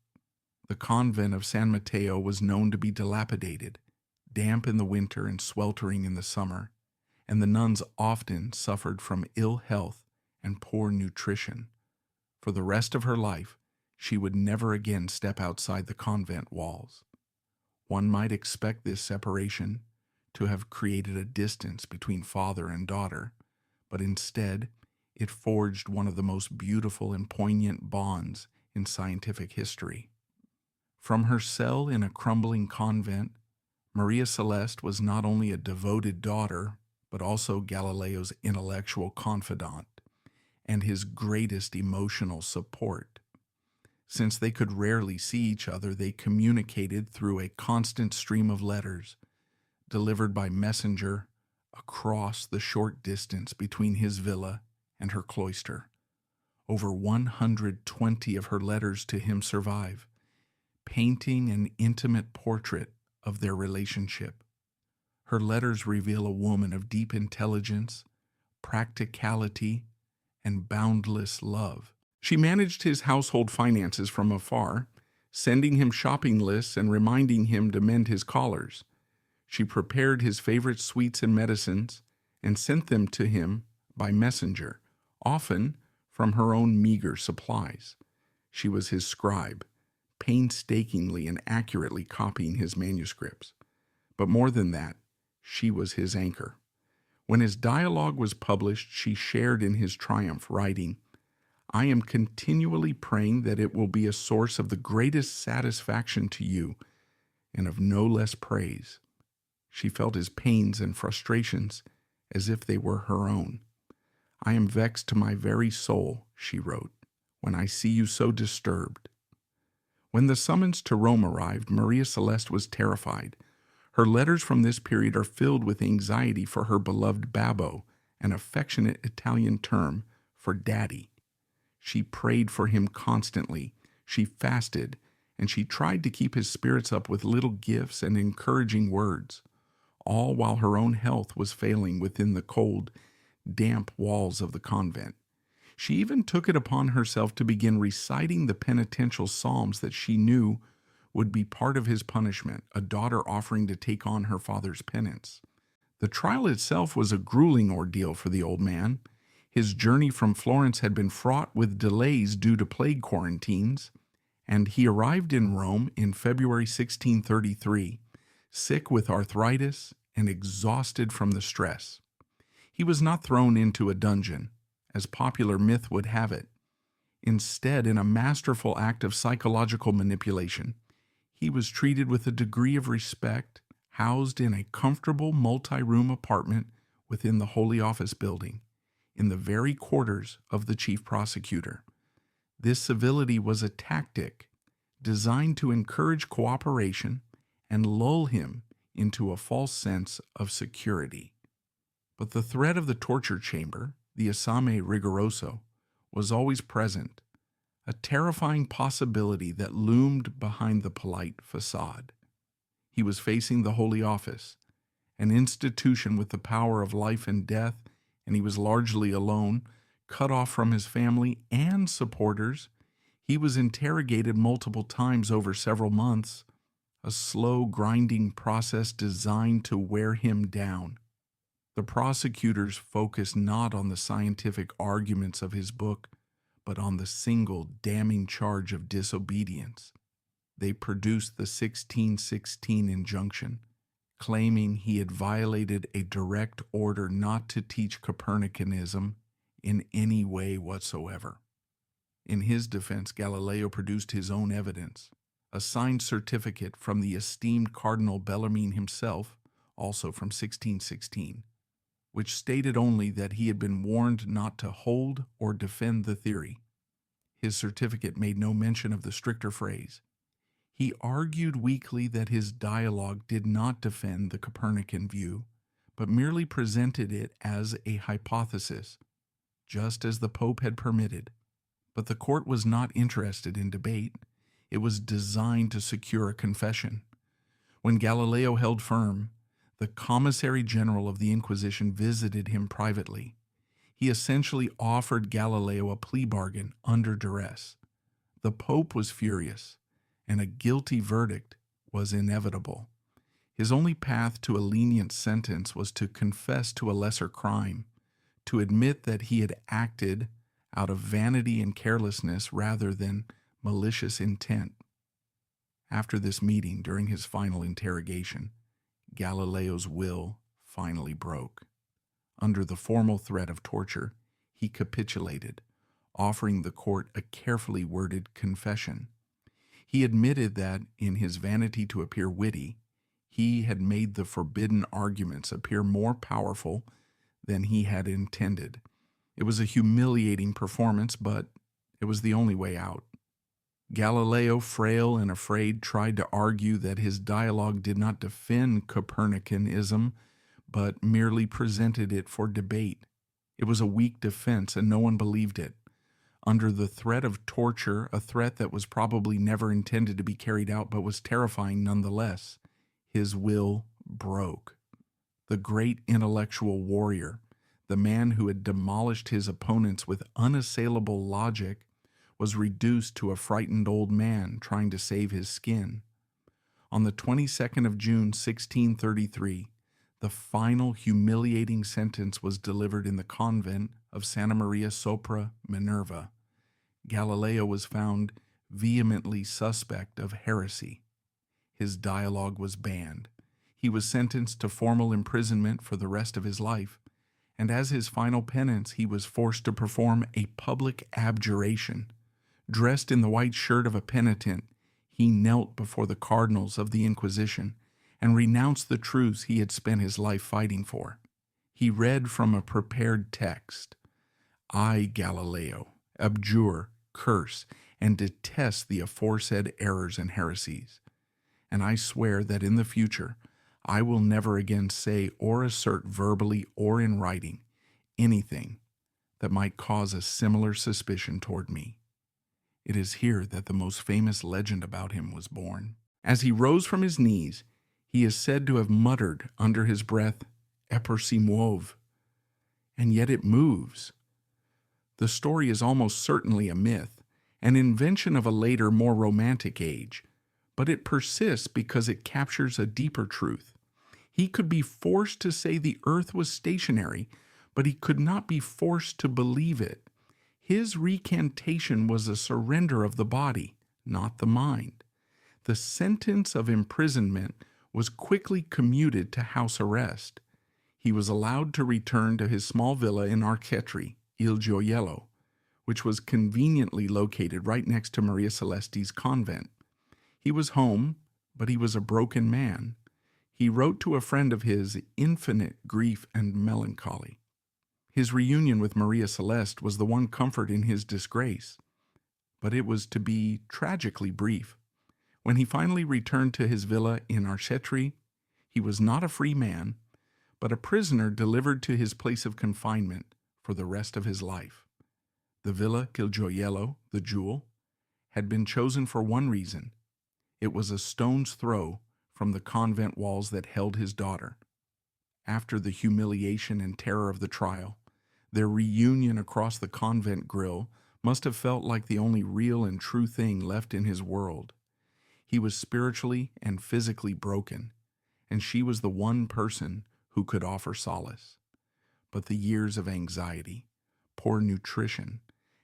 The convent of San Matteo was known to be dilapidated, damp in the winter and sweltering in the summer, and the nuns often suffered from ill health and poor nutrition. For the rest of her life, she would never again step outside the convent walls. One might expect this separation to have created a distance between father and daughter, but instead it forged one of the most beautiful and poignant bonds in scientific history. From her cell in a crumbling convent, Maria Celeste was not only a devoted daughter, but also Galileo's intellectual confidant and his greatest emotional support. Since they could rarely see each other, they communicated through a constant stream of letters, delivered by messenger across the short distance between his villa and her cloister. Over 120 of her letters to him survive, painting an intimate portrait of their relationship. Her letters reveal a woman of deep intelligence, practicality, and boundless love. She managed his household finances from afar, sending him shopping lists and reminding him to mend his collars. She prepared his favorite sweets and medicines and sent them to him by messenger, often from her own meager supplies. She was his scribe, painstakingly and accurately copying his manuscripts. But more than that, she was his anchor. When his dialogue was published, she shared in his triumph, writing, "I am continually praying that it will be a source of the greatest satisfaction to you and of no less praise." She felt his pains and frustrations as if they were her own. "I am vexed to my very soul," she wrote, "when I see you so disturbed." When the summons to Rome arrived, Maria Celeste was terrified. Her letters from this period are filled with anxiety for her beloved Babbo, an affectionate Italian term for daddy. She prayed for him constantly, she fasted, and she tried to keep his spirits up with little gifts and encouraging words, all while her own health was failing within the cold, damp walls of the convent. She even took it upon herself to begin reciting the penitential psalms that she knew would be part of his punishment, a daughter offering to take on her father's penance. The trial itself was a grueling ordeal for the old man. His journey from Florence had been fraught with delays due to plague quarantines, and he arrived in Rome in February 1633, sick with arthritis and exhausted from the stress. He was not thrown into a dungeon, as popular myth would have it. Instead, in a masterful act of psychological manipulation, he was treated with a degree of respect, housed in a comfortable multi-room apartment within the Holy Office building, in the very quarters of the chief prosecutor. This civility was a tactic designed to encourage cooperation and lull him into a false sense of security. But the threat of the torture chamber The esame rigoroso was always present, a terrifying possibility that loomed behind the polite facade. He was facing the Holy Office, an institution with the power of life and death, and he was largely alone, cut off from his family and supporters. He was interrogated multiple times over several months, a slow, grinding process designed to wear him down. The prosecutors focused not on the scientific arguments of his book, but on the single damning charge of disobedience. They produced the 1616 injunction, claiming he had violated a direct order not to teach Copernicanism in any way whatsoever. In his defense, Galileo produced his own evidence, a signed certificate from the esteemed Cardinal Bellarmine himself, also from 1616, which stated only that he had been warned not to hold or defend the theory. His certificate made no mention of the stricter phrase. He argued weakly that his dialogue did not defend the Copernican view, but merely presented it as a hypothesis, just as the Pope had permitted. But the court was not interested in debate. It was designed to secure a confession. When Galileo held firm, the Commissary General of the Inquisition visited him privately. He essentially offered Galileo a plea bargain under duress. The Pope was furious, and a guilty verdict was inevitable. His only path to a lenient sentence was to confess to a lesser crime, to admit that he had acted out of vanity and carelessness rather than malicious intent. After this meeting, during his final interrogation, Galileo's will finally broke. Under the formal threat of torture, he capitulated, offering the court a carefully worded confession. He admitted that, in his vanity to appear witty, he had made the forbidden arguments appear more powerful than he had intended. It was a humiliating performance, but it was the only way out. Galileo, frail and afraid, tried to argue that his dialogue did not defend Copernicanism, but merely presented it for debate. It was a weak defense, and no one believed it. Under the threat of torture, a threat that was probably never intended to be carried out but was terrifying nonetheless, his will broke. The great intellectual warrior, the man who had demolished his opponents with unassailable logic, was reduced to a frightened old man trying to save his skin. On the 22nd of June, 1633, the final humiliating sentence was delivered in the convent of Santa Maria sopra Minerva. Galileo was found vehemently suspect of heresy. His dialogue was banned. He was sentenced to formal imprisonment for the rest of his life, and as his final penance, he was forced to perform a public abjuration. Dressed in the white shirt of a penitent, he knelt before the cardinals of the Inquisition and renounced the truths he had spent his life fighting for. He read from a prepared text, "I, Galileo, abjure, curse, and detest the aforesaid errors and heresies, and I swear that in the future I will never again say or assert verbally or in writing anything that might cause a similar suspicion toward me." It is here that the most famous legend about him was born. As he rose from his knees, he is said to have muttered under his breath, "Eper si muove," and yet it moves. The story is almost certainly a myth, an invention of a later, more romantic age, but it persists because it captures a deeper truth. He could be forced to say the earth was stationary, but he could not be forced to believe it. His recantation was a surrender of the body, not the mind. The sentence of imprisonment was quickly commuted to house arrest. He was allowed to return to his small villa in Arcetri, Il Gioiello, which was conveniently located right next to Maria Celeste's convent. He was home, but he was a broken man. He wrote to a friend of his infinite grief and melancholy. His reunion with Maria Celeste was the one comfort in his disgrace, but it was to be tragically brief. When he finally returned to his villa in Arcetri, he was not a free man, but a prisoner delivered to his place of confinement for the rest of his life. The Villa Gioiello, the Jewel, had been chosen for one reason. It was a stone's throw from the convent walls that held his daughter. After the humiliation and terror of the trial, their reunion across the convent grill must have felt like the only real and true thing left in his world. He was spiritually and physically broken, and she was the one person who could offer solace. But the years of anxiety, poor nutrition,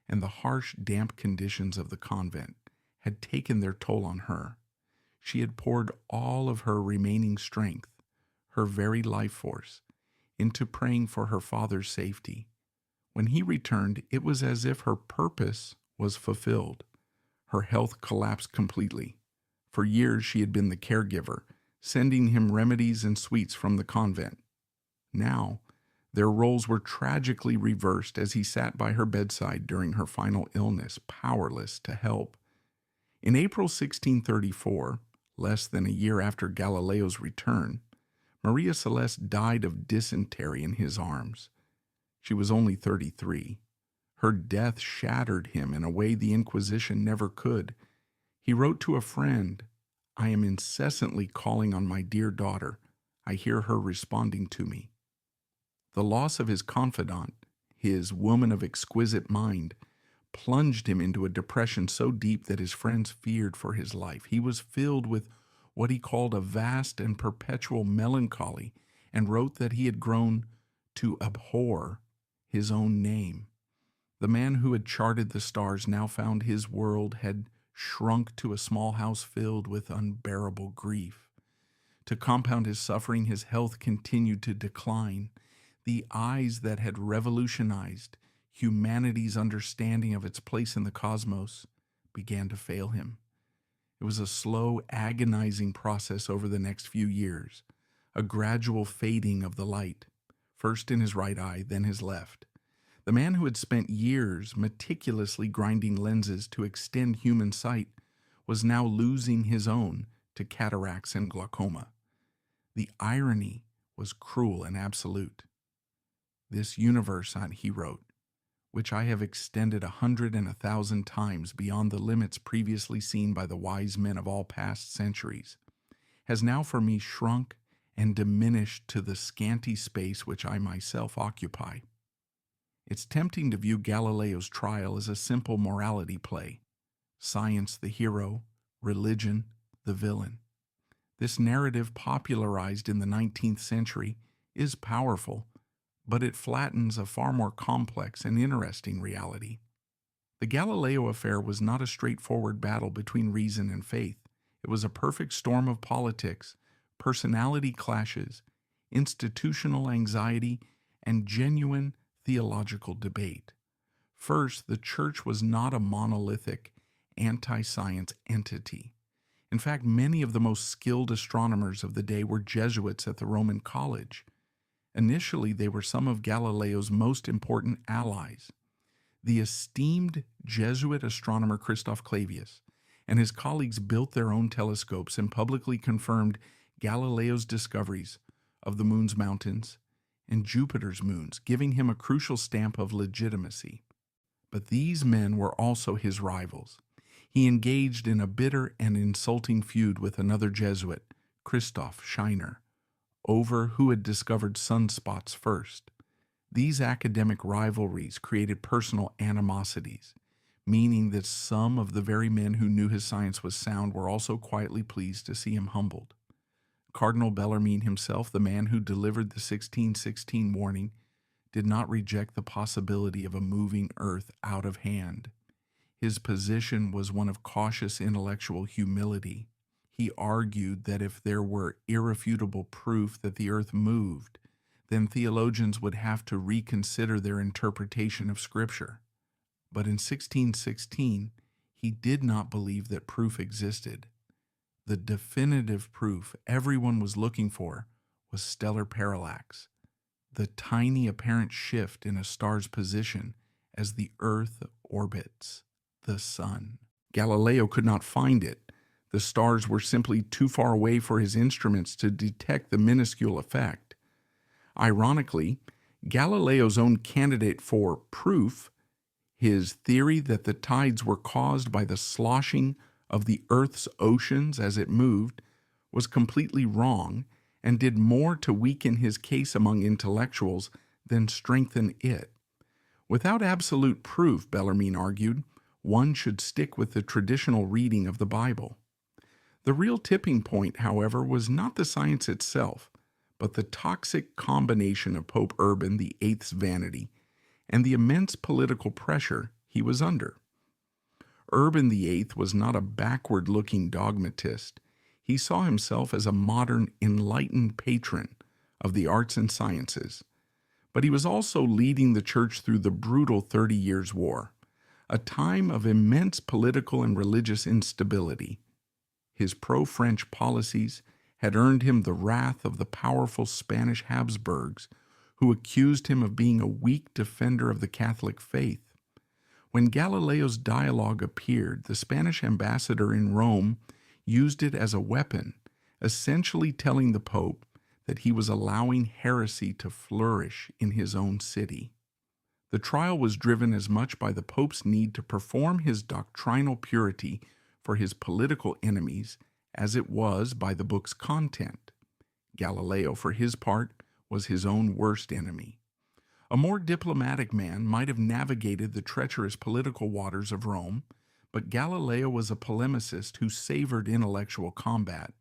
and the harsh, damp conditions of the convent had taken their toll on her. She had poured all of her remaining strength, her very life force, into praying for her father's safety. When he returned, it was as if her purpose was fulfilled. Her health collapsed completely. For years she had been the caregiver, sending him remedies and sweets from the convent. Now, their roles were tragically reversed as he sat by her bedside during her final illness, powerless to help. In April 1634, less than a year after Galileo's return, Maria Celeste died of dysentery in his arms. She was only 33. Her death shattered him in a way the Inquisition never could. He wrote to a friend, "I am incessantly calling on my dear daughter. I hear her responding to me." The loss of his confidant, his woman of exquisite mind, plunged him into a depression so deep that his friends feared for his life. He was filled with what he called a vast and perpetual melancholy, and wrote that he had grown to abhor his own name. The man who had charted the stars now found his world had shrunk to a small house filled with unbearable grief. To compound his suffering, his health continued to decline. The eyes that had revolutionized humanity's understanding of its place in the cosmos began to fail him. It was a slow, agonizing process over the next few years, a gradual fading of the light, first in his right eye, then his left. The man who had spent years meticulously grinding lenses to extend human sight was now losing his own to cataracts and glaucoma. The irony was cruel and absolute. "This universe," he wrote, "which I have extended 100 and 1,000 times beyond the limits previously seen by the wise men of all past centuries, has now for me shrunk and diminished to the scanty space which I myself occupy." It's tempting to view Galileo's trial as a simple morality play. Science the hero, religion the villain. This narrative, popularized in the 19th century, is powerful, but it flattens a far more complex and interesting reality. The Galileo affair was not a straightforward battle between reason and faith. It was a perfect storm of politics, personality clashes, institutional anxiety, and genuine theological debate. First, the church was not a monolithic, anti-science entity. In fact, many of the most skilled astronomers of the day were Jesuits at the Roman College. Initially, they were some of Galileo's most important allies. The esteemed Jesuit astronomer Christoph Clavius and his colleagues built their own telescopes and publicly confirmed Galileo's discoveries of the moon's mountains and Jupiter's moons, giving him a crucial stamp of legitimacy. But these men were also his rivals. He engaged in a bitter and insulting feud with another Jesuit, Christoph Scheiner, over who had discovered sunspots first. These academic rivalries created personal animosities, meaning that some of the very men who knew his science was sound were also quietly pleased to see him humbled. Cardinal Bellarmine himself, the man who delivered the 1616 warning, did not reject the possibility of a moving earth out of hand. His position was one of cautious intellectual humility. He argued that if there were irrefutable proof that the earth moved, then theologians would have to reconsider their interpretation of Scripture. But in 1616, he did not believe that proof existed. The definitive proof everyone was looking for was stellar parallax, the tiny apparent shift in a star's position as the Earth orbits the Sun. Galileo could not find it. The stars were simply too far away for his instruments to detect the minuscule effect. Ironically, Galileo's own candidate for proof, his theory that the tides were caused by the sloshing of the Earth's oceans as it moved, was completely wrong and did more to weaken his case among intellectuals than strengthen it. Without absolute proof, Bellarmine argued, one should stick with the traditional reading of the Bible. The real tipping point, however, was not the science itself, but the toxic combination of Pope Urban VIII's vanity and the immense political pressure he was under. Urban VIII was not a backward-looking dogmatist. He saw himself as a modern, enlightened patron of the arts and sciences. But he was also leading the Church through the brutal 30 Years' War, a time of immense political and religious instability. His pro-French policies had earned him the wrath of the powerful Spanish Habsburgs, who accused him of being a weak defender of the Catholic faith. When Galileo's dialogue appeared, the Spanish ambassador in Rome used it as a weapon, essentially telling the Pope that he was allowing heresy to flourish in his own city. The trial was driven as much by the Pope's need to perform his doctrinal purity for his political enemies as it was by the book's content. Galileo, for his part, was his own worst enemy. A more diplomatic man might have navigated the treacherous political waters of Rome, but Galileo was a polemicist who savored intellectual combat.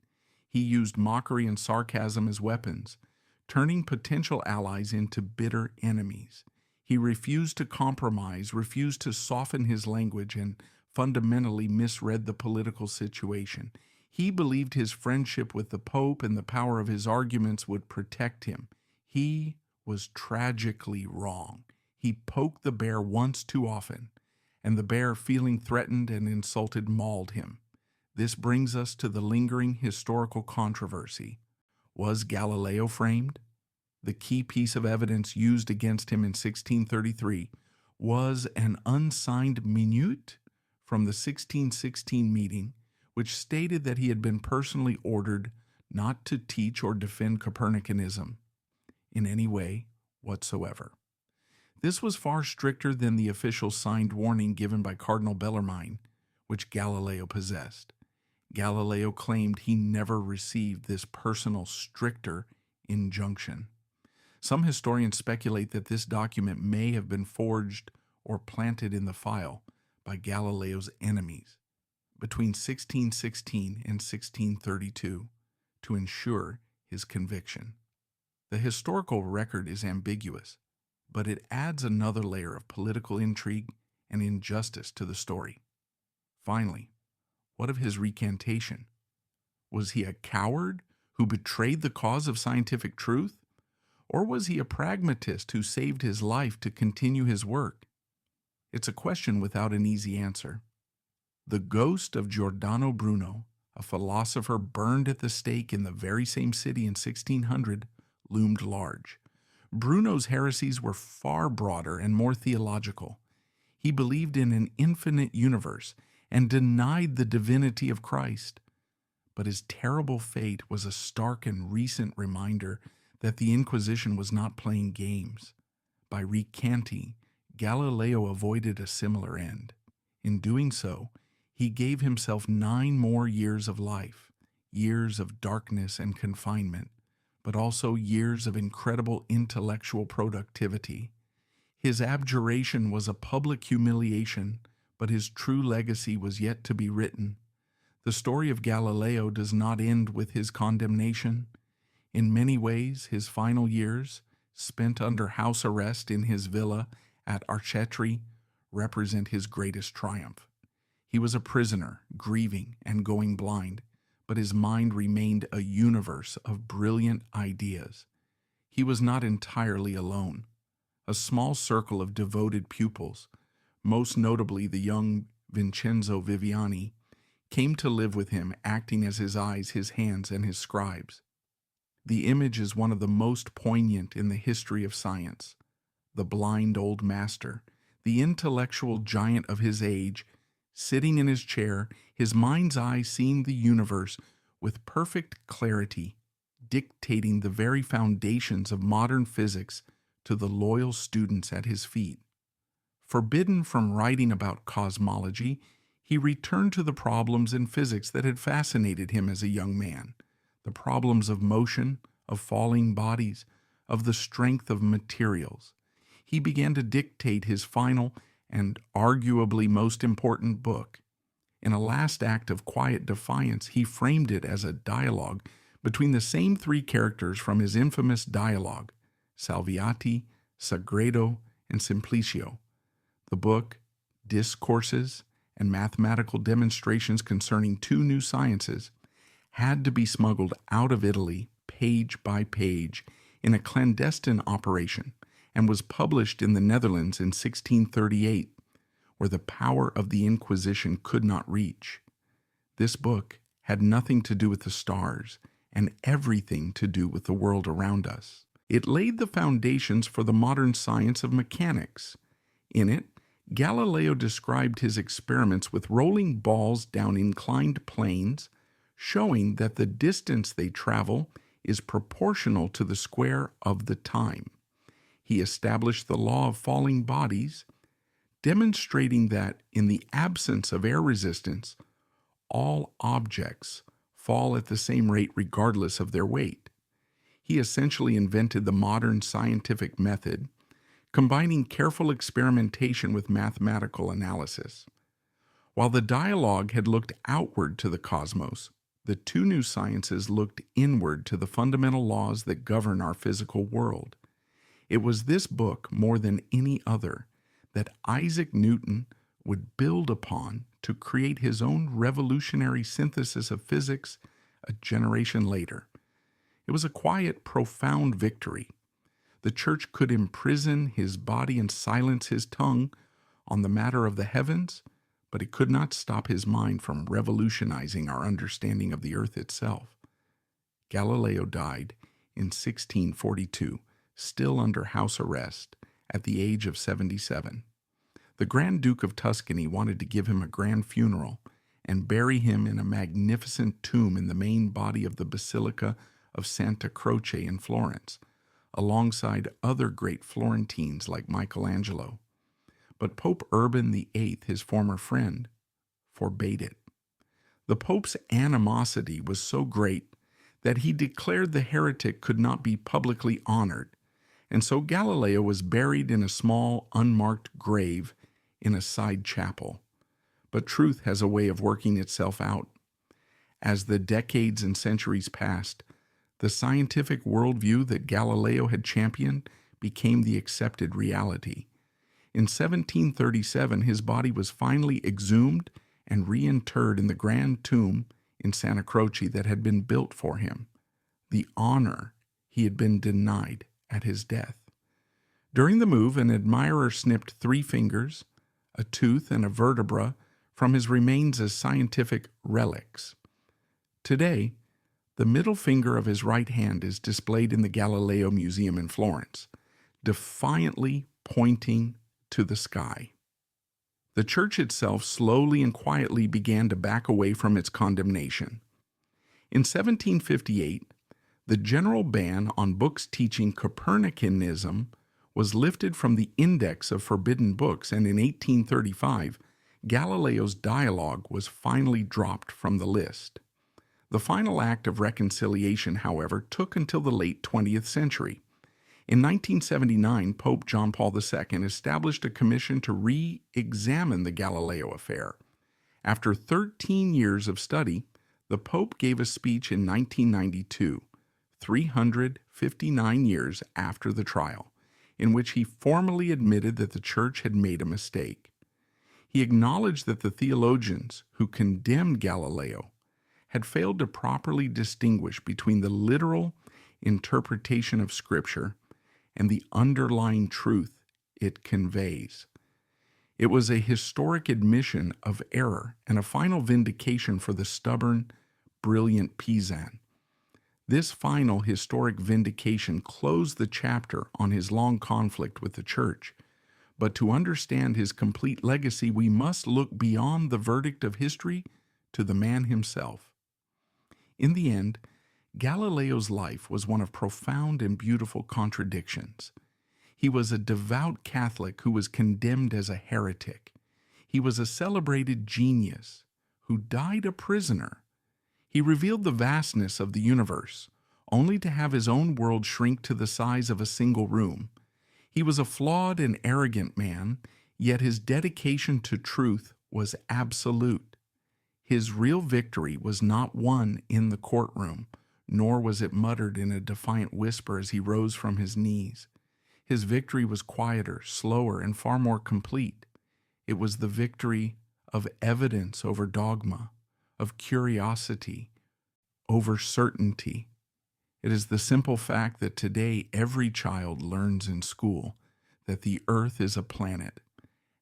He used mockery and sarcasm as weapons, turning potential allies into bitter enemies. He refused to compromise, refused to soften his language, and fundamentally misread the political situation. He believed his friendship with the Pope and the power of his arguments would protect him. He was tragically wrong. He poked the bear once too often, and the bear, feeling threatened and insulted, mauled him. This brings us to the lingering historical controversy. Was Galileo framed? The key piece of evidence used against him in 1633 was an unsigned minute from the 1616 meeting, which stated that he had been personally ordered not to teach or defend Copernicanism in any way whatsoever. This was far stricter than the official signed warning given by Cardinal Bellarmine, which Galileo possessed. Galileo claimed he never received this personal, stricter injunction. Some historians speculate that this document may have been forged or planted in the file by Galileo's enemies between 1616 and 1632 to ensure his conviction. The historical record is ambiguous, but it adds another layer of political intrigue and injustice to the story. Finally, what of his recantation? Was he a coward who betrayed the cause of scientific truth? Or was he a pragmatist who saved his life to continue his work? It's a question without an easy answer. The ghost of Giordano Bruno, a philosopher burned at the stake in the very same city in 1600, loomed large. Bruno's heresies were far broader and more theological. He believed in an infinite universe and denied the divinity of Christ. But his terrible fate was a stark and recent reminder that the Inquisition was not playing games. By recanting, Galileo avoided a similar end. In doing so, he gave himself 9 more years of life, years of darkness and confinement, but also years of incredible intellectual productivity. His abjuration was a public humiliation, but his true legacy was yet to be written. The story of Galileo does not end with his condemnation. In many ways, his final years, spent under house arrest in his villa at Arcetri, represent his greatest triumph. He was a prisoner, grieving and going blind, but his mind remained a universe of brilliant ideas. He was not entirely alone. A small circle of devoted pupils, most notably the young Vincenzo Viviani, came to live with him, acting as his eyes, his hands, and his scribes. The image is one of the most poignant in the history of science. The blind old master, the intellectual giant of his age, sitting in his chair, his mind's eye seeing the universe with perfect clarity, dictating the very foundations of modern physics to the loyal students at his feet. Forbidden from writing about cosmology, he returned to the problems in physics that had fascinated him as a young man, the problems of motion, of falling bodies, of the strength of materials. He began to dictate his final and arguably most important book. In a last act of quiet defiance, he framed it as a dialogue between the same three characters from his infamous dialogue, Salviati, Sagredo, and Simplicio. The book, Discourses and Mathematical Demonstrations Concerning Two New Sciences, had to be smuggled out of Italy page by page in a clandestine operation and was published in the Netherlands in 1638, where the power of the Inquisition could not reach. This book had nothing to do with the stars and everything to do with the world around us. It laid the foundations for the modern science of mechanics. In it, Galileo described his experiments with rolling balls down inclined planes, showing that the distance they travel is proportional to the square of the time. He established the law of falling bodies, demonstrating that in the absence of air resistance, all objects fall at the same rate regardless of their weight. He essentially invented the modern scientific method, combining careful experimentation with mathematical analysis. While the dialogue had looked outward to the cosmos, the two new sciences looked inward to the fundamental laws that govern our physical world. It was this book, more than any other, that Isaac Newton would build upon to create his own revolutionary synthesis of physics a generation later. It was a quiet, profound victory. The church could imprison his body and silence his tongue on the matter of the heavens, but it could not stop his mind from revolutionizing our understanding of the earth itself. Galileo died in 1642, still under house arrest, at the age of 77. The Grand Duke of Tuscany wanted to give him a grand funeral and bury him in a magnificent tomb in the main body of the Basilica of Santa Croce in Florence, alongside other great Florentines like Michelangelo. But Pope Urban VIII, his former friend, forbade it. The Pope's animosity was so great that he declared the heretic could not be publicly honored, and so Galileo was buried in a small, unmarked grave in a side chapel. But truth has a way of working itself out. As the decades and centuries passed, the scientific worldview that Galileo had championed became the accepted reality. In 1737, his body was finally exhumed and reinterred in the grand tomb in Santa Croce that had been built for him, the honor he had been denied at his death. During the move, an admirer snipped 3 fingers, a tooth, and a vertebra from his remains as scientific relics. Today, the middle finger of his right hand is displayed in the Galileo Museum in Florence, defiantly pointing to the sky. The church itself slowly and quietly began to back away from its condemnation. In 1758, the general ban on books teaching Copernicanism was lifted from the index of forbidden books, and in 1835, Galileo's dialogue was finally dropped from the list. The final act of reconciliation, however, took until the late 20th century. In 1979, Pope John Paul II established a commission to re-examine the Galileo affair. After 13 years of study, the Pope gave a speech in 1992, 359 years after the trial, in which he formally admitted that the Church had made a mistake. He acknowledged that the theologians who condemned Galileo had failed to properly distinguish between the literal interpretation of Scripture and the underlying truth it conveys. It was a historic admission of error and a final vindication for the stubborn, brilliant Pisan. This final historic vindication closed the chapter on his long conflict with the Church. But to understand his complete legacy, we must look beyond the verdict of history to the man himself. In the end, Galileo's life was one of profound and beautiful contradictions. He was a devout Catholic who was condemned as a heretic. He was a celebrated genius who died a prisoner. He revealed the vastness of the universe, only to have his own world shrink to the size of a single room. He was a flawed and arrogant man, yet his dedication to truth was absolute. His real victory was not won in the courtroom, nor was it muttered in a defiant whisper as he rose from his knees. His victory was quieter, slower, and far more complete. It was the victory of evidence over dogma, of curiosity over certainty. It is the simple fact that today every child learns in school that the earth is a planet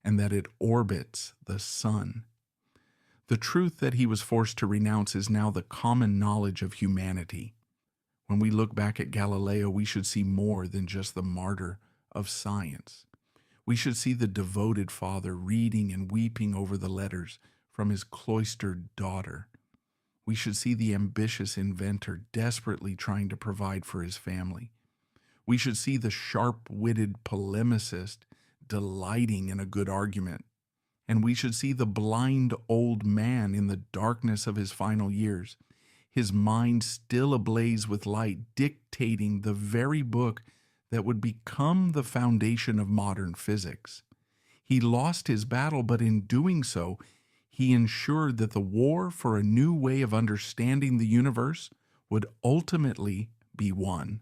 and that it orbits the sun. The truth that he was forced to renounce is now the common knowledge of humanity. When we look back at Galileo, we should see more than just the martyr of science. We should see the devoted father reading and weeping over the letters from his cloistered daughter. We should see the ambitious inventor desperately trying to provide for his family. We should see the sharp-witted polemicist delighting in a good argument. And we should see the blind old man in the darkness of his final years, his mind still ablaze with light, dictating the very book that would become the foundation of modern physics. He lost his battle, but in doing so, he ensured that the war for a new way of understanding the universe would ultimately be won.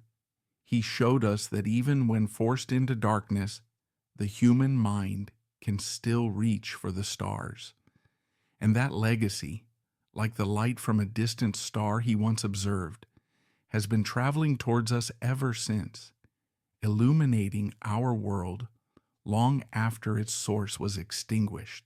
He showed us that even when forced into darkness, the human mind can still reach for the stars. And that legacy, like the light from a distant star he once observed, has been traveling towards us ever since, illuminating our world long after its source was extinguished.